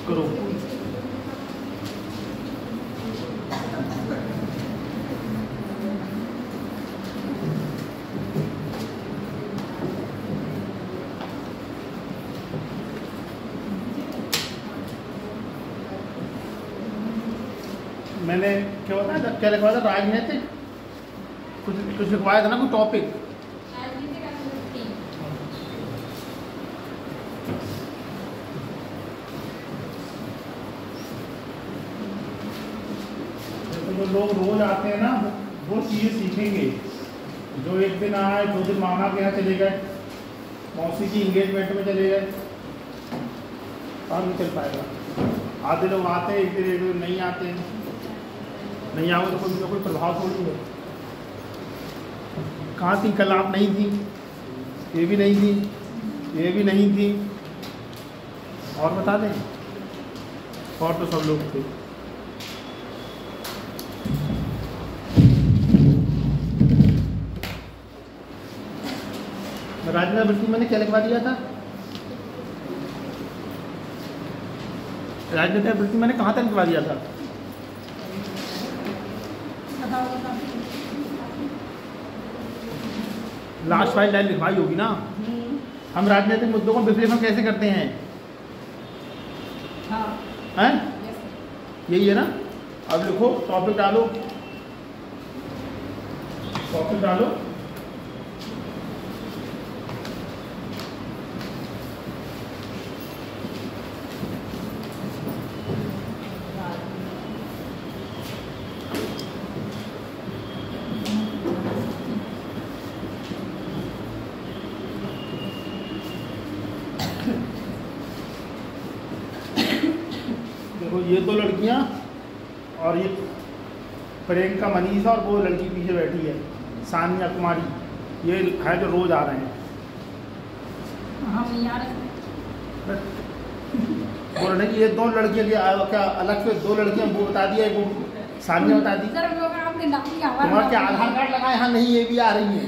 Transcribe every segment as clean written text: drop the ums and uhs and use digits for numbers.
करो। मैंने क्या बताया था, क्या लिखवाया था? राजनीतिक कुछ लिखवाया था ना, कोई टॉपिक। जो लोग रोज आते हैं ना वो चीज़ें सीखेंगे। जो एक दिन आए, 2 दिन मामा के यहाँ चले गए, मौसी की इंगेजमेंट में चले गए, काम नहीं चल पाएगा। आधे लोग आते हैं, एक दिन नहीं आते हैं, नहीं आओ तो कोई प्रभाव थोड़ी है। कहाँ थी कल आप? नहीं थी, ये भी नहीं थी, ये भी नहीं थी, और बता दें, और तो सब लोग थे। राजनीति मैंने क्या लिखवा दिया था? राजनीति मैंने कहाँ तक लिखवा दिया था? लास्ट 5 लाइन लिखवाई होगी ना। हम राजनीतिक मुद्दों को विश्लेषण कैसे करते हैं? हैं? यही है ना। अब लिखो, टॉपिक डालो, टॉपिक डालो। ये 2 लड़कियां और ये प्रियंका मनीषा, और वो लड़की पीछे बैठी है सानिया कुमारी, ये है जो रोज आ रहे हैं। बोल रहे कि ये 2 लड़कियां क्या अलग से 2 लड़कियां, वो बता दिया, वो सानिया बता दी। तुम्हारा क्या आधार कार्ड लगा? यहाँ नहीं, ये भी आ रही है।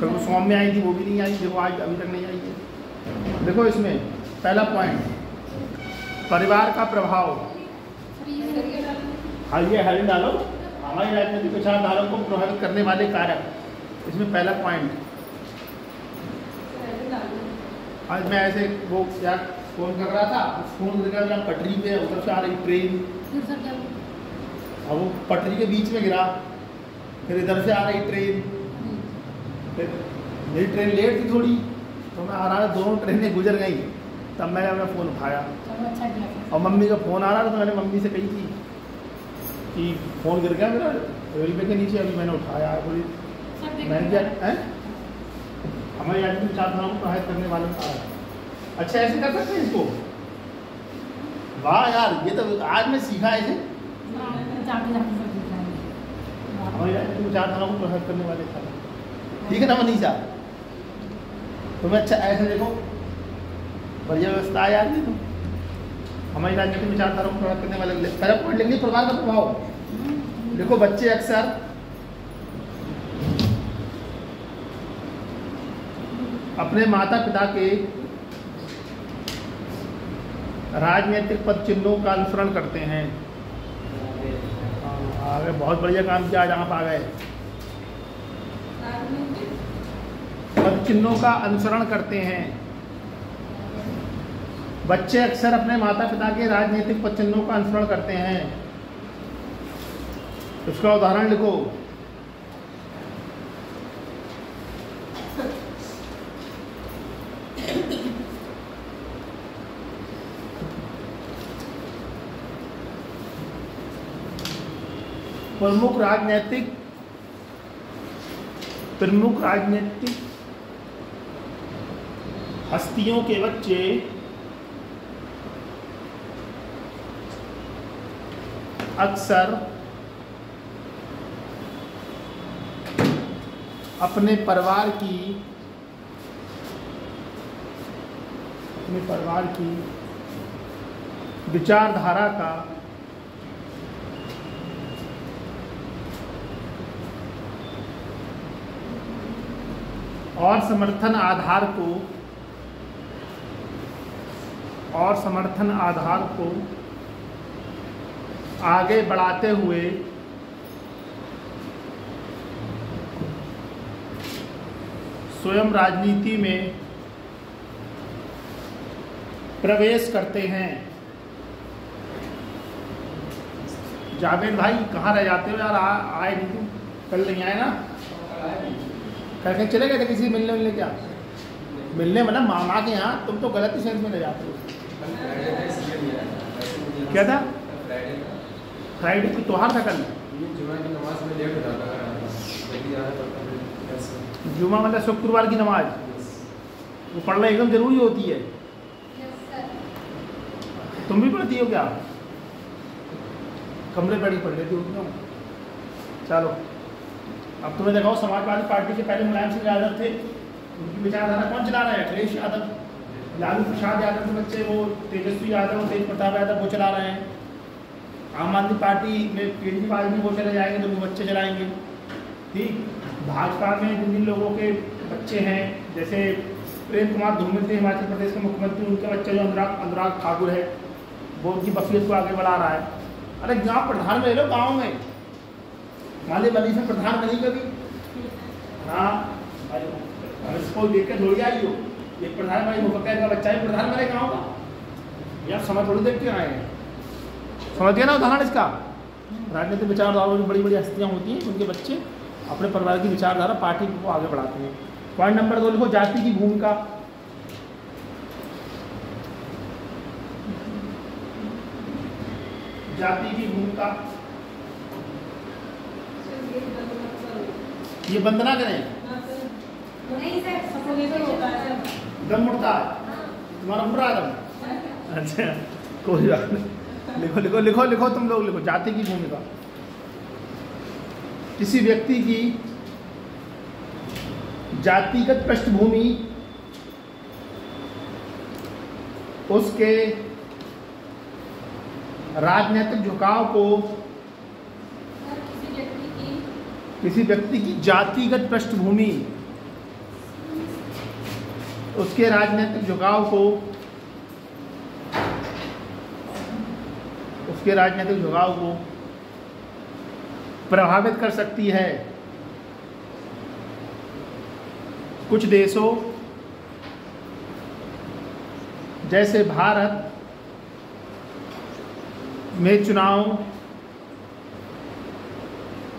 कल वो सौम्य आई थी, वो भी नहीं आई, देखो आज अभी तक नहीं आई है। देखो इसमें पहला पॉइंट, परिवार का प्रभाव। हाँ, ये हेडिंग डालो, हमारी राजनीतिक विचारधारा को प्रभावित करने वाले कारक। इसमें पहला पॉइंट, आज मैं ऐसे वो क्या फोन कर रहा था, फोन लगा पटरी पे, उधर से आ रही ट्रेन, अब वो पटरी के बीच में गिरा, फिर इधर से आ रही ट्रेन, फिर मेरी ट्रेन लेट थी थोड़ी, तो मैं आ रहा, दोनों ट्रेनें गुजर गई, तब मैंने अपना फ़ोन उठाया। और मम्मी का फ़ोन आ रहा था, तो मैंने मम्मी से कही थी कि फ़ोन गिर गया मेरा रेलवे के नीचे, अभी मैंने उठाया। बोली मैंने क्या है, हमारी राजनीतिक विचारधाराओं को प्रभावित करने वालों का। अच्छा, ऐसे कर सकते हैं इसको? वाह यार, ये तो आज मैं सीखा ऐसे। हमारी राजनीतिक विचारधाराओं को प्रभावित करने वाले था, ठीक है ना मनीषा? तुम्हें अच्छा ऐसे देखो, बढ़िया व्यवस्था है यार। देखो, हमारी राजनीतिक विचारधारा को प्रभावित करने वाले पहला पॉइंट लेंगे, परिवार का प्रभाव। देखो, बच्चे अक्सर अपने माता पिता के राजनीतिक पद चिन्हों का अनुसरण करते हैं। आगे बहुत बढ़िया काम किया, आज आप आ गए। पद चिन्हों का अनुसरण करते हैं। बच्चे अक्सर अपने माता पिता के राजनीतिक पद चिन्हों का अनुसरण करते हैं। उसका उदाहरण लिखो। प्रमुख राजनीतिक हस्तियों के बच्चे अक्सर अपने परिवार की विचारधारा का और समर्थन आधार को और समर्थन आधार को आगे बढ़ाते हुए स्वयं राजनीति में प्रवेश करते हैं। जावेद भाई कहाँ रह जाते हो यार, आए नहीं तुम, कल नहीं आए ना? कहीं चले गए थे किसी मिलने क्या? मिलने मतलब मामा के यहाँ? तुम तो गलत ही सेंस में ले जाते हो। क्या था? फ्राइडे की त्योहार था कल। जुमा मतलब शुक्रवार की नमाज, वो पढ़ना एकदम जरूरी होती है। तुम भी पढ़ती हो क्या? कमरे पर ही पढ़ लेती हो क्यों? चलो अब तुम्हें दिखाओ, समाजवादी पार्टी के पहले मुलायम सिंह यादव थे, उनकी विचारधारा कौन चला रहा है? अखिलेश यादव, लालू प्रसाद यादव के बच्चे वो तेजस्वी यादव, तेज प्रताप यादव वो चला रहे हैं। आम आदमी पार्टी में केजरीवाल भी वो चले जाएंगे तो वो बच्चे चलाएंगे। ठीक, भाजपा में जिन जिन लोगों के बच्चे हैं, जैसे प्रेम कुमार धूमिल थे हिमाचल प्रदेश के मुख्यमंत्री, उनका बच्चा जो अनुराग ठाकुर है वो उनकी बफियत को आगे बढ़ा रहा है। अरे गाँव प्रधान में ले लो, गाँव में माले बली से प्रधान बनी कभी? हाँ, इसको देख के थोड़ी आई हो, ये प्रधान भाई मुफक्कर का बच्चा ही प्रधान बने गाँव का? यार समझ थोड़ी देख के आए हैं, समझ गया ना उदाहरण इसका। राजनीतिक विचारधारा में बड़ी बड़ी हस्तियाँ होती हैं, उनके बच्चे अपने परिवार की विचारधारा पार्टी को आगे बढ़ाते हैं। पॉइंट नंबर 2 लिखो, जाति की भूमिका। जाति की भूमिका, ये बंद ना करें, दम उड़ता है तुम्हारा बुरा दम। अच्छा कोई बात नहीं, लिखो लिखो लिखो लिखो, तुम लोग लिखो, जाति की भूमिका। किसी व्यक्ति की जातिगत पृष्ठभूमि उसके राजनीतिक झुकाव को, किसी व्यक्ति की जातिगत पृष्ठभूमि उसके राजनीतिक झुकाव को, उसके राजनीतिक झुकाव को प्रभावित कर सकती है। कुछ देशों जैसे भारत में चुनाव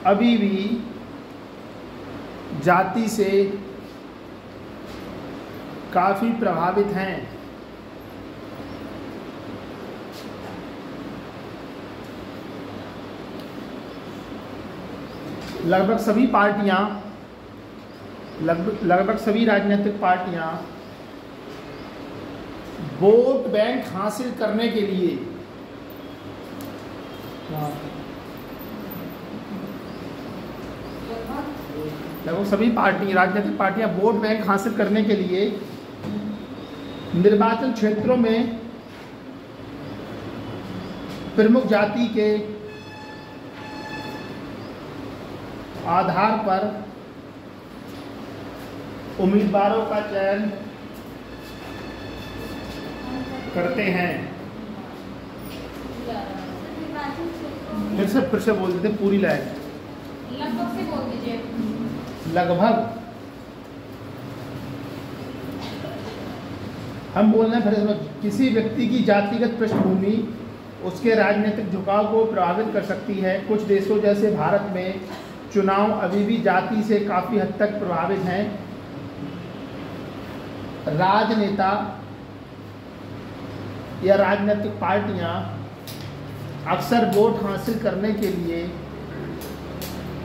अभी भी जाति से काफ़ी प्रभावित हैं। लगभग सभी पार्टियां, लगभग सभी राजनीतिक पार्टियां वोट बैंक हासिल करने के लिए लगभग सभी राजनीतिक पार्टियां वोट बैंक हासिल करने के लिए निर्वाचन क्षेत्रों में प्रमुख जाति के आधार पर उम्मीदवारों का चयन करते हैं। फिर से बोल देते पूरी लाइन, लगभग से बोल दीजिए। लगभग हम बोल रहे हैं, फिर किसी व्यक्ति की जातिगत पृष्ठभूमि उसके राजनीतिक झुकाव को प्रभावित कर सकती है। कुछ देशों जैसे भारत में चुनाव अभी भी जाति से काफ़ी हद तक प्रभावित हैं। राजनेता या राजनीतिक पार्टियां अक्सर वोट हासिल करने के लिए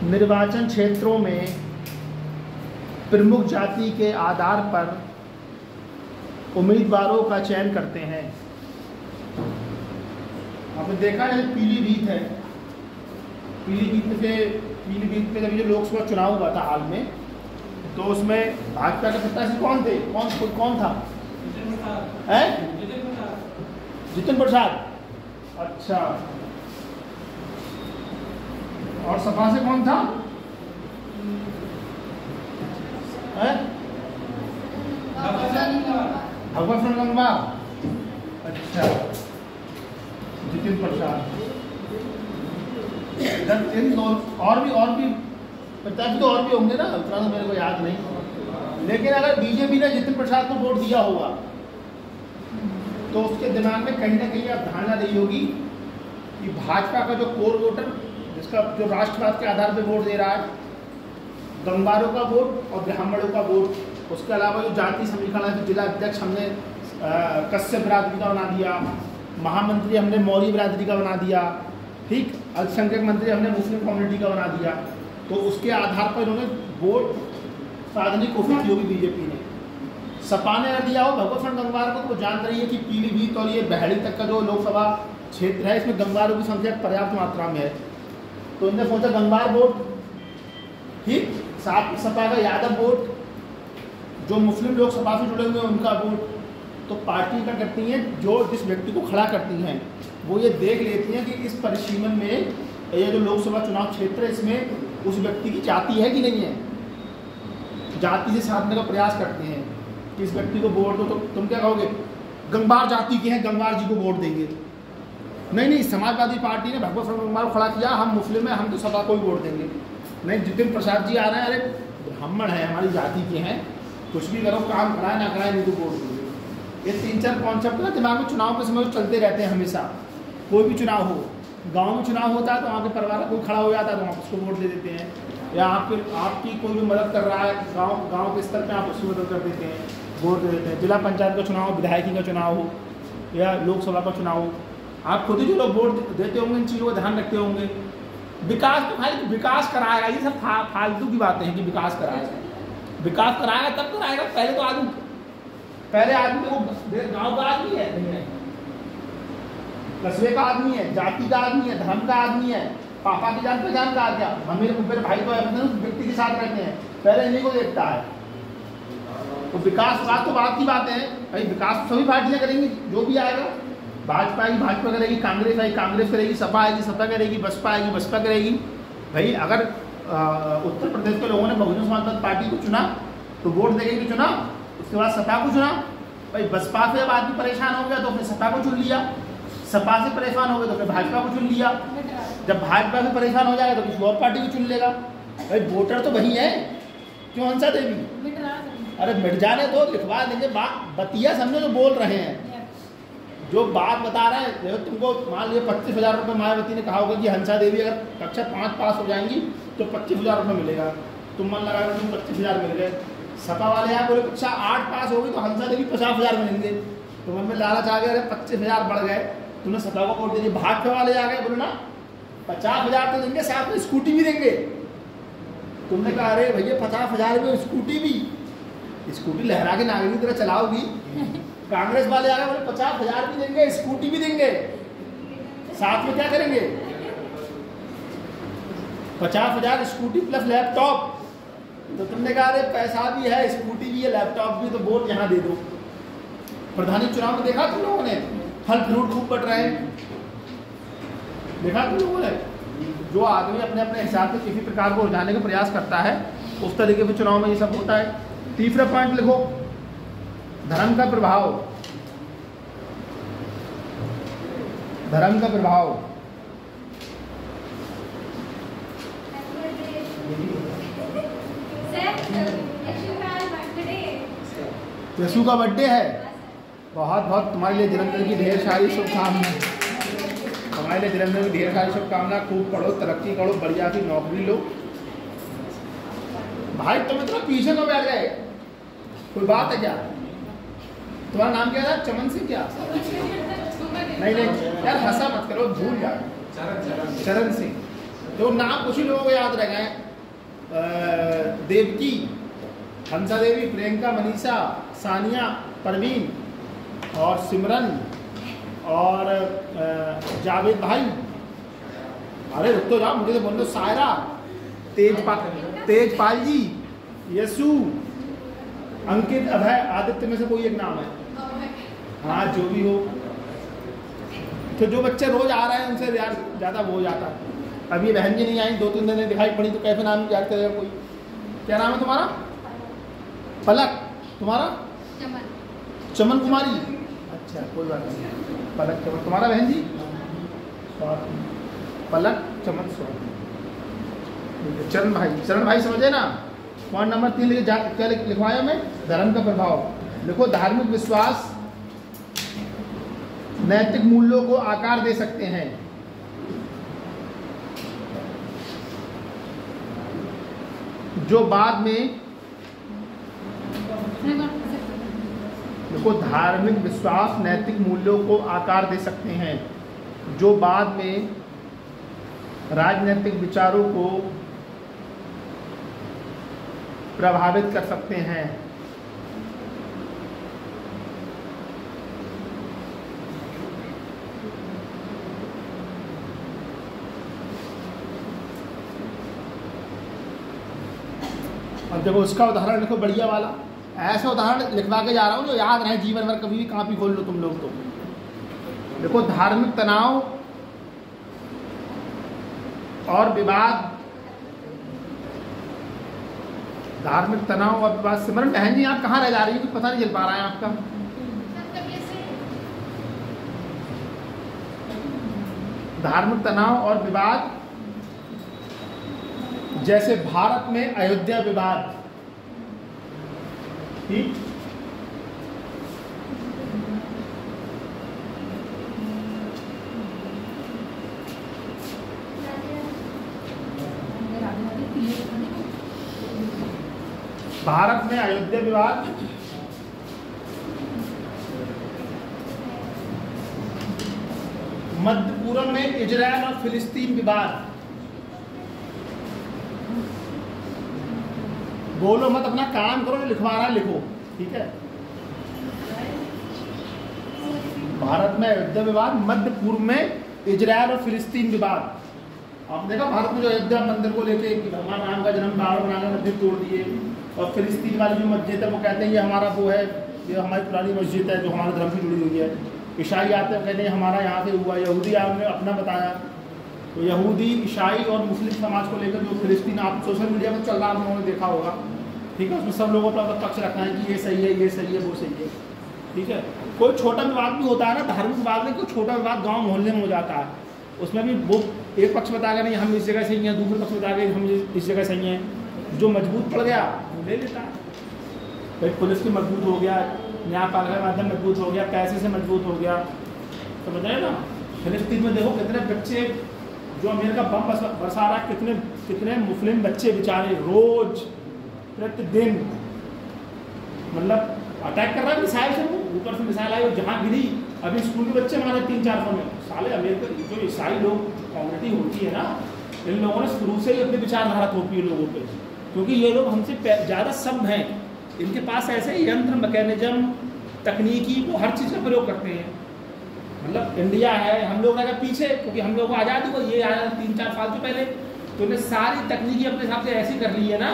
निर्वाचन क्षेत्रों में प्रमुख जाति के आधार पर उम्मीदवारों का चयन करते हैं। आपने देखा है पीलीभीत है, पीलीभीत में जब ये लोकसभा चुनाव हुआ था हाल में, तो उसमें भाजपा के प्रत्याशी कौन थे? कौन था? जितिन प्रसाद। अच्छा, और सपा से कौन था? भगवत सिंह लंबा। अच्छा, जितिन प्रसाद, इन और भी प्रत्याशी तो और भी होंगे ना, उतना तो मेरे को याद नहीं। लेकिन अगर बीजेपी ने जितिन प्रसाद को वोट दिया होगा तो उसके दिमाग में कहीं ना कहीं अब धारणा रही होगी कि भाजपा का जो कोर वोटर, जिसका जो राष्ट्रवाद के आधार पर वोट दे रहा है, गंगवारों का वोट और ब्राह्मणों का वोट, उसके अलावा जो जाति समीकरण है, जिला अध्यक्ष हमने कश्यप बिरादरी का बना दिया, महामंत्री हमने मौर्य बिरादरी का बना दिया, ठीक, अल्पसंख्यक मंत्री हमने मुस्लिम कम्युनिटी का बना दिया, तो उसके आधार पर इन्होंने वोट साधने की कोशिश की होगी बीजेपी ने। सपा ने अगर दिया हो भगवत सिंह गंगवार को, तो जान रही है कि पीलीभीत और ये बहड़ी तक का जो लोकसभा क्षेत्र है, इसमें गंगवारों की संख्या पर्याप्त मात्रा में है, तो इन्होंने सोचा गंगवार वोट, ठीक, साथ में सपा का यादव वोट, जो मुस्लिम लोग सपा से जुड़े हुए हैं उनका वोट। तो पार्टी क्या करती हैं, जो जिस व्यक्ति को खड़ा करती हैं वो ये देख लेती हैं कि इस परिसीमन में, ये जो लोकसभा चुनाव क्षेत्र है, इसमें उस व्यक्ति की जाति है कि नहीं है, जाति से साधने का प्रयास करते हैं कि इस व्यक्ति को वोट दो। तो तुम क्या कहोगे, गंगवार जाति के हैं, गंगवार जी को वोट देंगे। नहीं, समाजवादी पार्टी ने भगवत सिंह गंगवार को खड़ा किया, हम मुस्लिम हैं, हम तो सपा को ही वोट देंगे। नहीं, जितिन प्रसाद जी आ रहे हैं, अरे ब्राह्मण है, हमारी जाति के हैं, कुछ भी करो, काम कराए ना कराए, नहीं तो वोट देंगे। ये 3-4 कॉन्सेप्ट ना दिमाग में चुनाव के समय चलते रहते हैं हमेशा। कोई भी चुनाव हो, गांव में चुनाव होता है तो वहाँ के परिवार का कोई खड़ा हो जाता है तो आप उसको वोट दे देते हैं, या आपकी कोई भी मदद कर रहा है गांव के स्तर पे आप उसकी मदद कर देते हैं, वोट दे देते हैं। जिला पंचायत का चुनाव हो, विधायकी का चुनाव हो, या लोकसभा का चुनाव हो, आप खुद ही जो लोग वोट देते होंगे इन चीज़ों का ध्यान रखते होंगे। विकास तो खाली विकास कराएगा, ये सब फालतू की बातें हैं कि विकास कराएगा तब कराएगा। पहले आदमी वो गाँव का आदमी है, नहीं है, कस्बे का आदमी है, जाति का आदमी है, धर्म का आदमी है, पापा की जान पहचान का क्या, मेरे भाई को उस व्यक्ति के साथ रहते हैं, पहले इन्हीं को देखता है। तो विकास तो बात की बात है भाई, विकास तो सभी पार्टियां करेंगी, जो भी आएगा, भाजपा करेगी, कांग्रेस आएगी, कांग्रेस करेगी, सपा आएगी, सपा करेगी, बसपा आएगी, बसपा करेगी। भाई अगर उत्तर प्रदेश के लोगों ने बहुजन समाज पार्टी को चुना तो वोट देके भी चुना, उसके बाद सपा को चुना। भाई बसपा से अब आदमी परेशान हो गया तो फिर सपा को चुन लिया, सपा से परेशान हो गए तो फिर भाजपा को चुन लिया, जब भाजपा से परेशान हो जाएगा तो किसी और पार्टी को चुन लेगा। भाई वोटर तो वही है, क्यों हंसा देवी, अरे मिट जाने दो, लिखवा देंगे। बतिया समझो जो बोल रहे हैं, जो बात बता रहे हैं। तुमको मान लीजिए 25,000 रुपये मायावती ने कहा होगा कि हंसा देवी अगर कक्षा 5 पास हो जाएंगी तो 25,000 रुपये मिलेगा, तुम मन लगा तुम 25,000 मिल गए। सपा वाले यहाँ बोले कक्षा 8 पास होगी तो हंसा देवी 50,000 मिलेंगे, तो मन में लालच आ गया, अरे 25,000 बढ़ गए, तुमने सपा को वोट दे दिया। भाजपा वाले आ गए, बोले ना 50,000 तो देंगे, साथ में स्कूटी भी देंगे। तुमने कहा अरे भैया 50,000 में स्कूटी भी, स्कूटी लहरा के नागरिक की तरह चलाओगी। कांग्रेस वाले आ गए, बोले 50,000 भी देंगे, स्कूटी भी देंगे, साथ में क्या करेंगे, 50,000 स्कूटी प्लस लैपटॉप। तो तुमने कहा अरे पैसा भी है, स्कूटी भी है, लैपटॉप भी, तो वोट यहाँ दे दो। प्रधानी चुनाव में देखा तुम लोगों ने, फल फ्रूट खूब बट रहे हैं, देखा तुम लोगों ने। जो आदमी अपने अपने हिसाब से किसी प्रकार को उलझाने का प्रयास करता है, उस तरीके से चुनाव में ये सब होता है। तीसरा पॉइंट लिखो, धर्म का प्रभाव। धर्म का प्रभाव, यशु का बर्थडे है, बहुत बहुत तुम्हारे लिए जन्मदिन की ढेर सारी शुभकामनाएं, हमारे लिए जन्मदिन की ढेर सारी शुभकामनाएं। खूब पढ़ो, तरक्की करो, बढ़िया सी नौकरी लो। भाई तुम इतना पीछे क्यों बैठ गए, कोई बात है क्या? तुम्हारा नाम क्या था? चमन सिंह क्या? नहीं यार हंसा मत करो, भूल जाओ। चरण सिंह, जो नाम कुछ ही लोगों को याद रह गए, देवकी, हंसा देवी, प्रियंका, मनीषा, सानिया, परवीन और सिमरन और जावेद भाई। अरे रुक तो जाओ, मुझे तो बोल दो। सायरा, तेजपाल जी, यशु, अंकित, अभय, आदित्य में से कोई एक नाम है, हाँ जो भी हो। तो जो बच्चे रोज आ रहे हैं उनसे ज़्यादा वो हो जाता है। अभी बहन जी नहीं आई, 2-3 दिन दिखाई पड़ी, तो कैसे नाम याद करेगा कोई? क्या नाम है तुम्हारा? पलक, तुम्हारा? चमन कुमारी। अच्छा कोई बात नहीं। पलक चमक, तुम्हारा बहन जी स्वाति, पलक चमक स्वाति। चरण भाई समझे ना। पॉइंट नंबर 3 लिखे क्या लिखवाया मैं, धर्म का प्रभाव। लिखो धार्मिक विश्वास नैतिक मूल्यों को आकार दे सकते हैं। जो बाद में, देखो धार्मिक विश्वास नैतिक मूल्यों को आकार दे सकते हैं जो बाद में राजनीतिक विचारों को प्रभावित कर सकते हैं। अब देखो उसका उदाहरण लिखो बढ़िया वाला, ऐसा उदाहरण लिखवा के जा रहा हूँ जो याद रहे जीवन भर, कभी भी कॉपी खोल लो तुम लोग। तो देखो धार्मिक तनाव और विवाद, धार्मिक तनाव और विवाद। सिमरन बहन जी आप कहाँ रह जा रही है, कुछ पता नहीं चल पा रहा है आपका। धार्मिक तनाव और विवाद जैसे भारत में अयोध्या विवाद, ठीक, भारत में अयोध्या विवाद, मध्य पूर्व में इजराइल और फिलिस्तीन विवाद। बोलो मत, अपना काम करो, लिखवा रहा है लिखो, ठीक है। भारत में अयोध्या विवाद, मध्य पूर्व में इजराइल और फिलिस्तीन विवाद। आपने देखा भारत में जो अयोध्या मंदिर को लेके भगवान राम का जन्म बाड़ बनाने मंदिर तोड़ दिए, और फिलिस्तीन वाली जो मस्जिद है वो कहते हैं ये हमारा वो है, ये हमारी पुरानी मस्जिद है जो हमारे धर्म से जुड़ी हुई है। ईसाई आते हैं कहते हैं हमारा यहाँ से हुआ। यहूदी आपने अपना बताया, तो यहूदी ईसाई और मुस्लिम समाज को लेकर जो फिलिस्तीन आप सोशल मीडिया पर चल रहा है उन्होंने देखा होगा, ठीक है। उसमें सब लोगों का पक्ष रखना है कि ये सही है, ये सही है, वो सही है, ठीक है। कोई छोटा विवाद भी होता है ना, धार्मिक विवाद में कोई छोटा विवाद गाँव मोहल्ले में हो जाता है, उसमें भी वो एक पक्ष बताएगा नहीं हम इस जगह सही हैं, दूसरे पक्ष बताएगा हम इस जगह सही हैं। जो मजबूत पड़ गया वो ले लेता है। भाई पुलिस की मजबूत हो गया, न्यायपालिका का माध्यम मजबूत हो गया, पैसे से मजबूत हो गया, तो बताए ना। फिलिस्तीन में देखो कितने बच्चे जो अमेरिका बम बरसा रहा है, कितने मुस्लिम बच्चे बेचारे रोज प्रतिदिन मतलब अटैक कर रहा है मिसाइल से, ऊपर से मिसाइल आई और जहाँ गिरी अभी स्कूल के बच्चे मारे 3-4 में। साले अमेरिका जो ईसाई लोग कम्युनिटी होती है ना, इन लोगों ने शुरू से ही अपनी विचारधारा थोपी है लोगों पे, क्योंकि ये लोग हमसे ज़्यादा सभ्य हैं। इनके पास ऐसे यंत्र मैकेनिज्म तकनीकी वो हर चीज़ का प्रयोग करते हैं। मतलब इंडिया है, हम लोग अगर पीछे, क्योंकि हम लोग को आज़ादी को ये आया 3-4 साल से पहले, तो उन्हें सारी तकनीकी अपने हिसाब से ऐसी कर ली है ना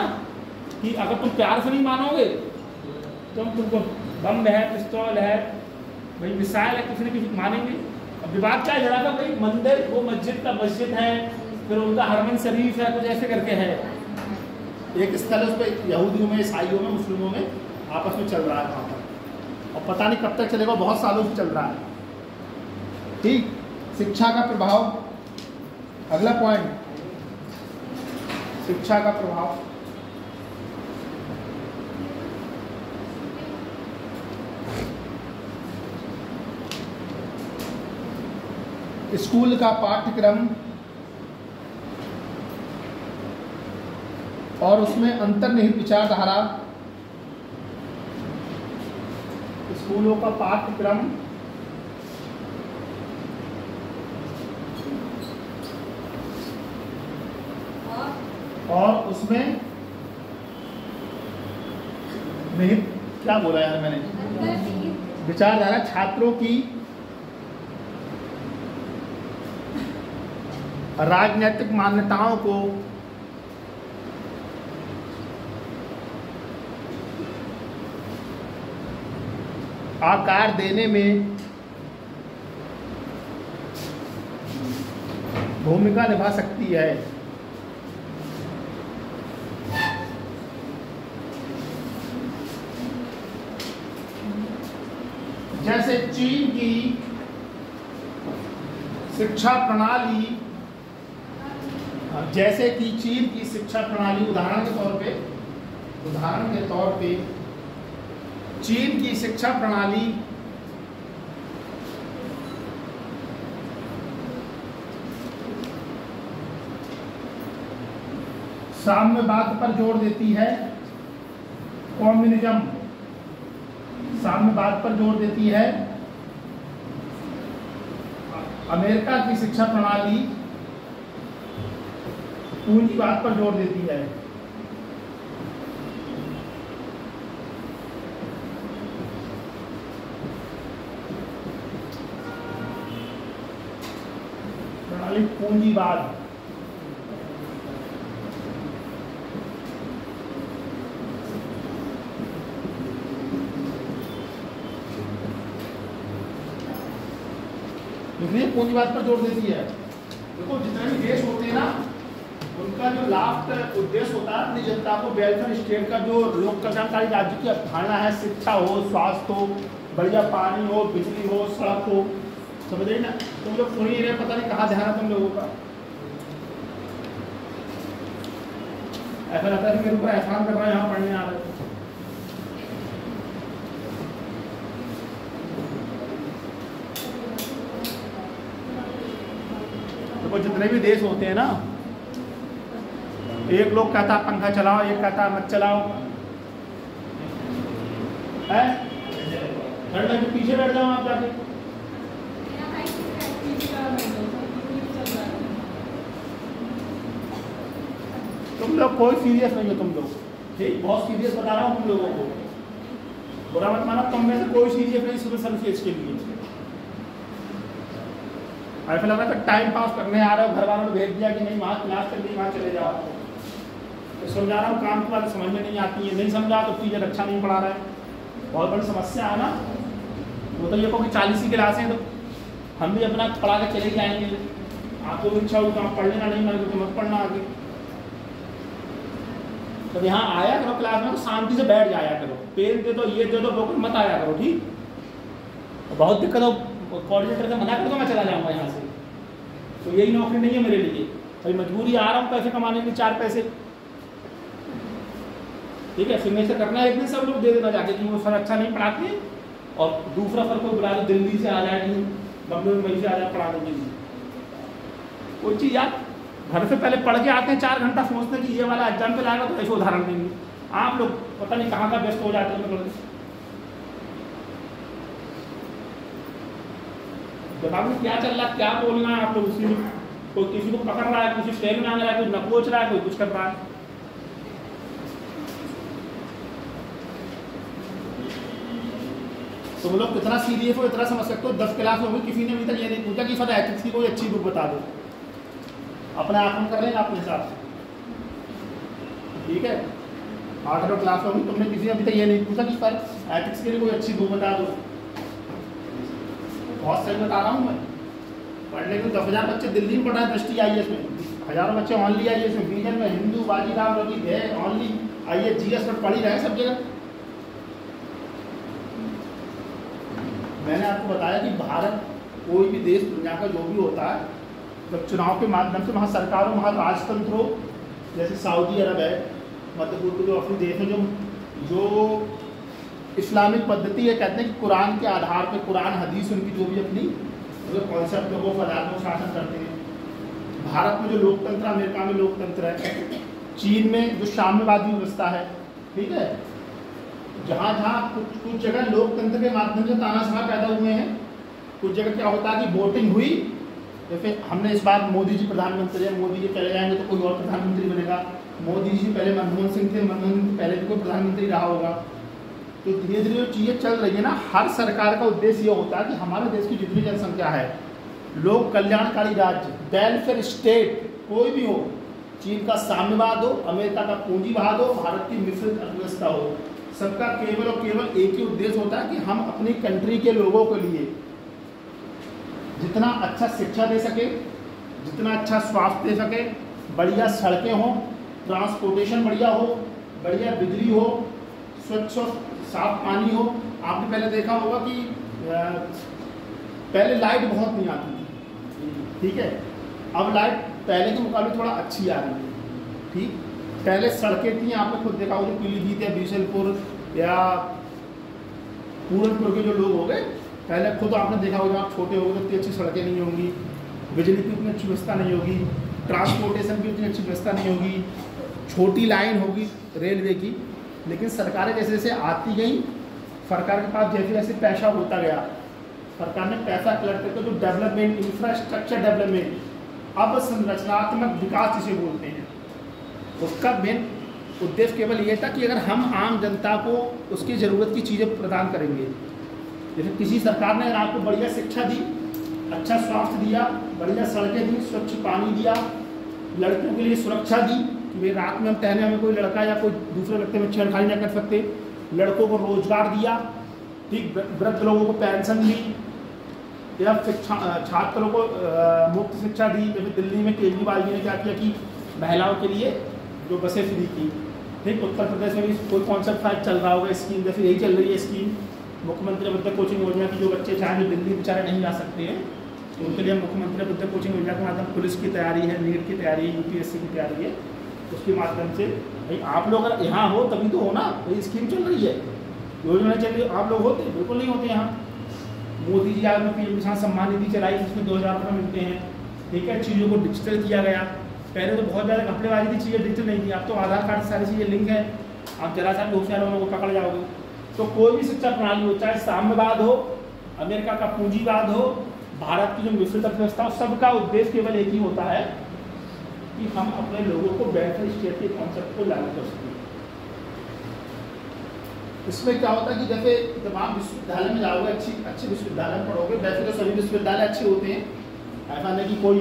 कि अगर तुम प्यार से नहीं मानोगे तो हम तुमको बम है, पिस्तौल है, भाई मिसाइल है, किसी न किसी मानेंगे। अब विवाद क्या जरा था भाई, मंदिर वो मस्जिद है, फिर उनका हरमन शरीफ है, कुछ ऐसे करके है। एक स्थल उस पर यहूदियों में, ईसाइयों में, मुस्लिमों में आपस में चल रहा है वहाँ पर, और पता नहीं कब तक चलेगा, बहुत सालों से चल रहा है, ठीक। शिक्षा का प्रभाव, अगला पॉइंट, शिक्षा का प्रभाव। स्कूल का पाठ्यक्रम और उसमें अंतर्निहित विचारधारा, स्कूलों का पाठ्यक्रम और उसमें निहित, क्या बोला यार मैंने, विचारधारा छात्रों की राजनीतिक मान्यताओं को आकार देने में भूमिका निभा सकती है। जैसे चीन की शिक्षा प्रणाली, जैसे कि चीन की शिक्षा प्रणाली, उदाहरण के तौर पे चीन की शिक्षा प्रणाली साम्यवाद पर जोर देती है, कम्युनिज्म साम्यवाद पर जोर देती है। अमेरिका की शिक्षा प्रणाली पूंजीवाद पर जोर देती है। प्रणाली पूंजीवाद, इसलिए पूंजीवाद पर जोर देती है। देखो जितने भी देश होते हैं ना, उनका जो लास्ट उद्देश्य होता है अपनी जनता को वेलफेयर स्टेट का, जो लोक कल्याणकारी राज्य की अवधारणा है, शिक्षा हो, स्वास्थ्य हो, बढ़िया पानी हो, बिजली हो, सड़क हो, समझ रही ना। तुम लोग सुन ही रहे, पता नहीं कहाँ ध्यान है तुम लोगों का। ऐसा लगता है कि मेरे ऊपर एहसान कर रहा है, यहाँ पढ़ने आ रहे हो। तो जितने भी देश होते हैं ना, एक लोग कहता है पंखा चलाओ, एक कहता है मत चलाओ, है ठंड लगे पीछे बैठ जाओ आप जाके। तुम लोग कोई सीरियस नहीं हो, तुम लोग ठीक, बहुत सीरियस बता रहा हूँ तुम लोगों को, बुरा मत माना। तुम में से कोई सीरियस नहीं सिविल सर्विसेज के लिए। ऐसा लग रहा है टाइम पास करने आ रहे हो, घर वालों ने भेज दिया कि नहीं वहाँ क्लास कर ली, वहाँ चले जाओ। तो समझा रहा हूँ, काम की बात समझ में नहीं आती है, नहीं समझा तो टीचर अच्छा नहीं पढ़ा रहा है, बहुत बड़ी समस्या है ना। वो तो ये को 40 की क्लास है, तो हम भी अपना पढ़ा के चले जाएंगे। आपको भी इच्छा होगी तो आप पढ़ लेना, नहीं मारे तो मत पढ़ना आगे। तो यहाँ आया करो क्लास में, तो शांति से बैठ जाया करो, पेन दे दो, ये दे दो, बिल्कुल मत आया करो, ठीक। बहुत दिक्कत हो, कोऑर्डिनेटर से मना कर दो, मैं चला जाऊँगा यहाँ से, तो यही नौकरी नहीं है मेरे लिए। भाई मजबूरी आ रहा हूँ पैसे कमाने के, 4 पैसे, ठीक है। सिग्नेचर करना है एक दिन, सब लोग दे देना जाके कि वो सर अच्छा नहीं पढ़ाते, और दूसरा सर को बुला दो, दिल्ली से आ जाए, बम्बई मुंबई से आ जाए पढ़ाने के लिए। कोई चीज़ यार घर से पहले पढ़ के आते हैं, 4 घंटा सोचते हैं कि ये वाला एग्जाम पे लाएगा तो ऐसे उदाहरण देंगे। आप लोग पता नहीं कहाँ का व्यस्त हो जाते हैं। दिमाग में क्या चल रहा है, क्या बोलना है, आप लोग उसी में, कोई किसी को पकड़ रहा है, किसी ट्रेन में आ रहा है, कोई नकोच रहा है, कोई कुछ कर रहा है। तुम लोग कितना सीरियस हो, इतना समझ सकते हो। 10 क्लास में होगी, किसी ने अभी तक ये नहीं पूछा कि सर एथिक्स की कोई अच्छी बुक बता दो। अपने आकलन कर लेंगे अपने हिसाब से, ठीक है। 8 क्लास में होगी, तुमने किसी ने अभी तक ये नहीं पूछा कि सर एथिक्स के लिए कोई अच्छी बुक बता दो। बहुत सही बता रहा हूँ मैं। पढ़ने को 10,000 बच्चे दिल्ली में पढ़ रहे हैं, दृष्टि IAS में, हजारों बच्चे ऑनली IAS में, विजन में, हिंदू, बाजीराव, रवि है, ऑनली IAS GS पर पढ़ ही रहे हैं सब जगह। मैंने आपको बताया कि भारत, कोई भी देश दुनिया का जो भी होता है, जब चुनाव के माध्यम से वहाँ सरकार हो, वहाँ राजतंत्र हो, जैसे सऊदी अरब है, मध्य पूर्व के जो अपने देश में जो इस्लामिक पद्धति है, कहते हैं कि कुरान के आधार पे, कुरान हदीस उनकी जो भी अपनी मतलब कॉन्सेप्ट है वो फैलाते हैं, शासन करते हैं। भारत में जो लोकतंत्र, अमेरिका में लोकतंत्र है, चीन में जो साम्यवादी व्यवस्था है, ठीक है। जहाँ जहाँ कुछ जगह लोकतंत्र के माध्यम से तानाशाह पैदा हुए हैं, कुछ जगह क्या होता है कि वोटिंग हुई, जैसे हमने इस बार मोदी जी प्रधानमंत्री है, मोदी जी चले जाएंगे तो कोई और प्रधानमंत्री बनेगा। मोदी जी पहले मनमोहन सिंह थे, मनमोहन सिंह पहले भी कोई प्रधानमंत्री रहा होगा। तो धीरे धीरे जो चीज़ें चल रही है ना, हर सरकार का उद्देश्य ये होता है कि हमारे देश की जितनी जनसंख्या है, लोक कल्याणकारी राज्य, वेलफेयर स्टेट कोई भी हो, चीन का साम्यवाद हो, अमेरिका का पूंजीवाद हो, भारत की मिश्रित अर्थव्यवस्था हो, सबका केवल और केवल एक ही उद्देश्य होता है कि हम अपनी कंट्री के लोगों के लिए जितना अच्छा शिक्षा दे सके, जितना अच्छा स्वास्थ्य दे सके, बढ़िया सड़कें हों, ट्रांसपोर्टेशन बढ़िया हो, बढ़िया बिजली हो, स्वच्छ और साफ पानी हो। आपने पहले देखा होगा कि पहले लाइट बहुत नहीं आती थी, ठीक है। अब लाइट पहले के मुकाबले थोड़ा अच्छी आ रही है, ठीक। पहले सड़कें थी, आपने खुद देखा होगा, पीलीभीत या बीसलपुर या पूरनपुर के जो लोग हो गए, पहले खुद आपने देखा होगा, आप छोटे हो गए तो इतनी अच्छी सड़कें नहीं होंगी, बिजली की उतनी अच्छी व्यवस्था नहीं होगी, ट्रांसपोर्टेशन की उतनी अच्छी व्यवस्था नहीं होगी, छोटी लाइन होगी रेलवे की। लेकिन सरकारें जैसे जैसे आती गई, सरकार के पास जैसे जैसे पैसा होता गया, सरकार ने पैसा कलेक्ट करके जो डेवलपमेंट, इंफ्रास्ट्रक्चर डेवलपमेंट, अब संरचनात्मक विकास जिसे बोलते हैं, उसका मेन उद्देश्य केवल ये था कि अगर हम आम जनता को उसकी ज़रूरत की चीज़ें प्रदान करेंगे, जैसे किसी सरकार ने आपको बढ़िया शिक्षा दी, अच्छा स्वास्थ्य दिया, बढ़िया सड़कें दी, स्वच्छ पानी दिया, लड़कियों के लिए सुरक्षा दी कि भाई रात में हम टहलने में कोई लड़का या कोई दूसरे व्यक्ति में छेड़खानी न कर सकते, लड़कों को रोजगार दिया, ठीक, वृद्ध लोगों को पेंशन दी, या छात्रों को मुफ्त शिक्षा दी। जैसे दिल्ली में केजरीवाल जी ने क्या किया कि महिलाओं के लिए जो बसें फ्री की, ठीक। उत्तर प्रदेश में भी कोई कॉन्सेप्ट 5 चल रहा होगा स्कीम, जैसे यही चल रही है स्कीम मुख्यमंत्री विद्या कोचिंग योजना की। जो बच्चे चाहें जो दिल्ली बेचारे नहीं जा सकते हैं, तो उनके लिए मुख्यमंत्री विद्या कोचिंग योजना के माध्यम पुलिस की तैयारी है, नीट की तैयारी है, यूपीएससी की तैयारी है, उसके माध्यम से भाई आप लोग अगर यहाँ हो तभी तो हो ना, भाई स्कीम चल रही है, योजना चल रही है, आप लोग होते बिल्कुल नहीं होते यहाँ। मोदी जी आज में पीएम किसान सम्मान निधि चलाई, जिसमें 2000 रुपये मिलते हैं, ठीक है। चीज़ों को डिजिटल किया गया, पहले तो बहुत ज़्यादा घपलेबाजी की चीज़ें डिजिटल नहीं थी, अब तो आधार कार्ड सारी चीज़ें लिंक है, आप जरा सा होशियार लोगों को पकड़ जाओगे। तो कोई भी शिक्षा प्रणाली हो, चाहे साम्यवाद हो, अमेरिका का पूंजीवाद हो, भारत की जो मिश्रित अर्थव्यवस्था, सबका उद्देश्य केवल एक ही होता है कि हम अपने लोगों को बेहतर स्टेट के कॉन्सेप्ट को लागू कर सकें। इसमें क्या होता है कि जैसे जब आप विश्वविद्यालय में जाओगे, अच्छे विश्वविद्यालय में पढ़ोगे, वैसे तो सभी विश्वविद्यालय अच्छे होते हैं, ऐसा नहीं कि कोई,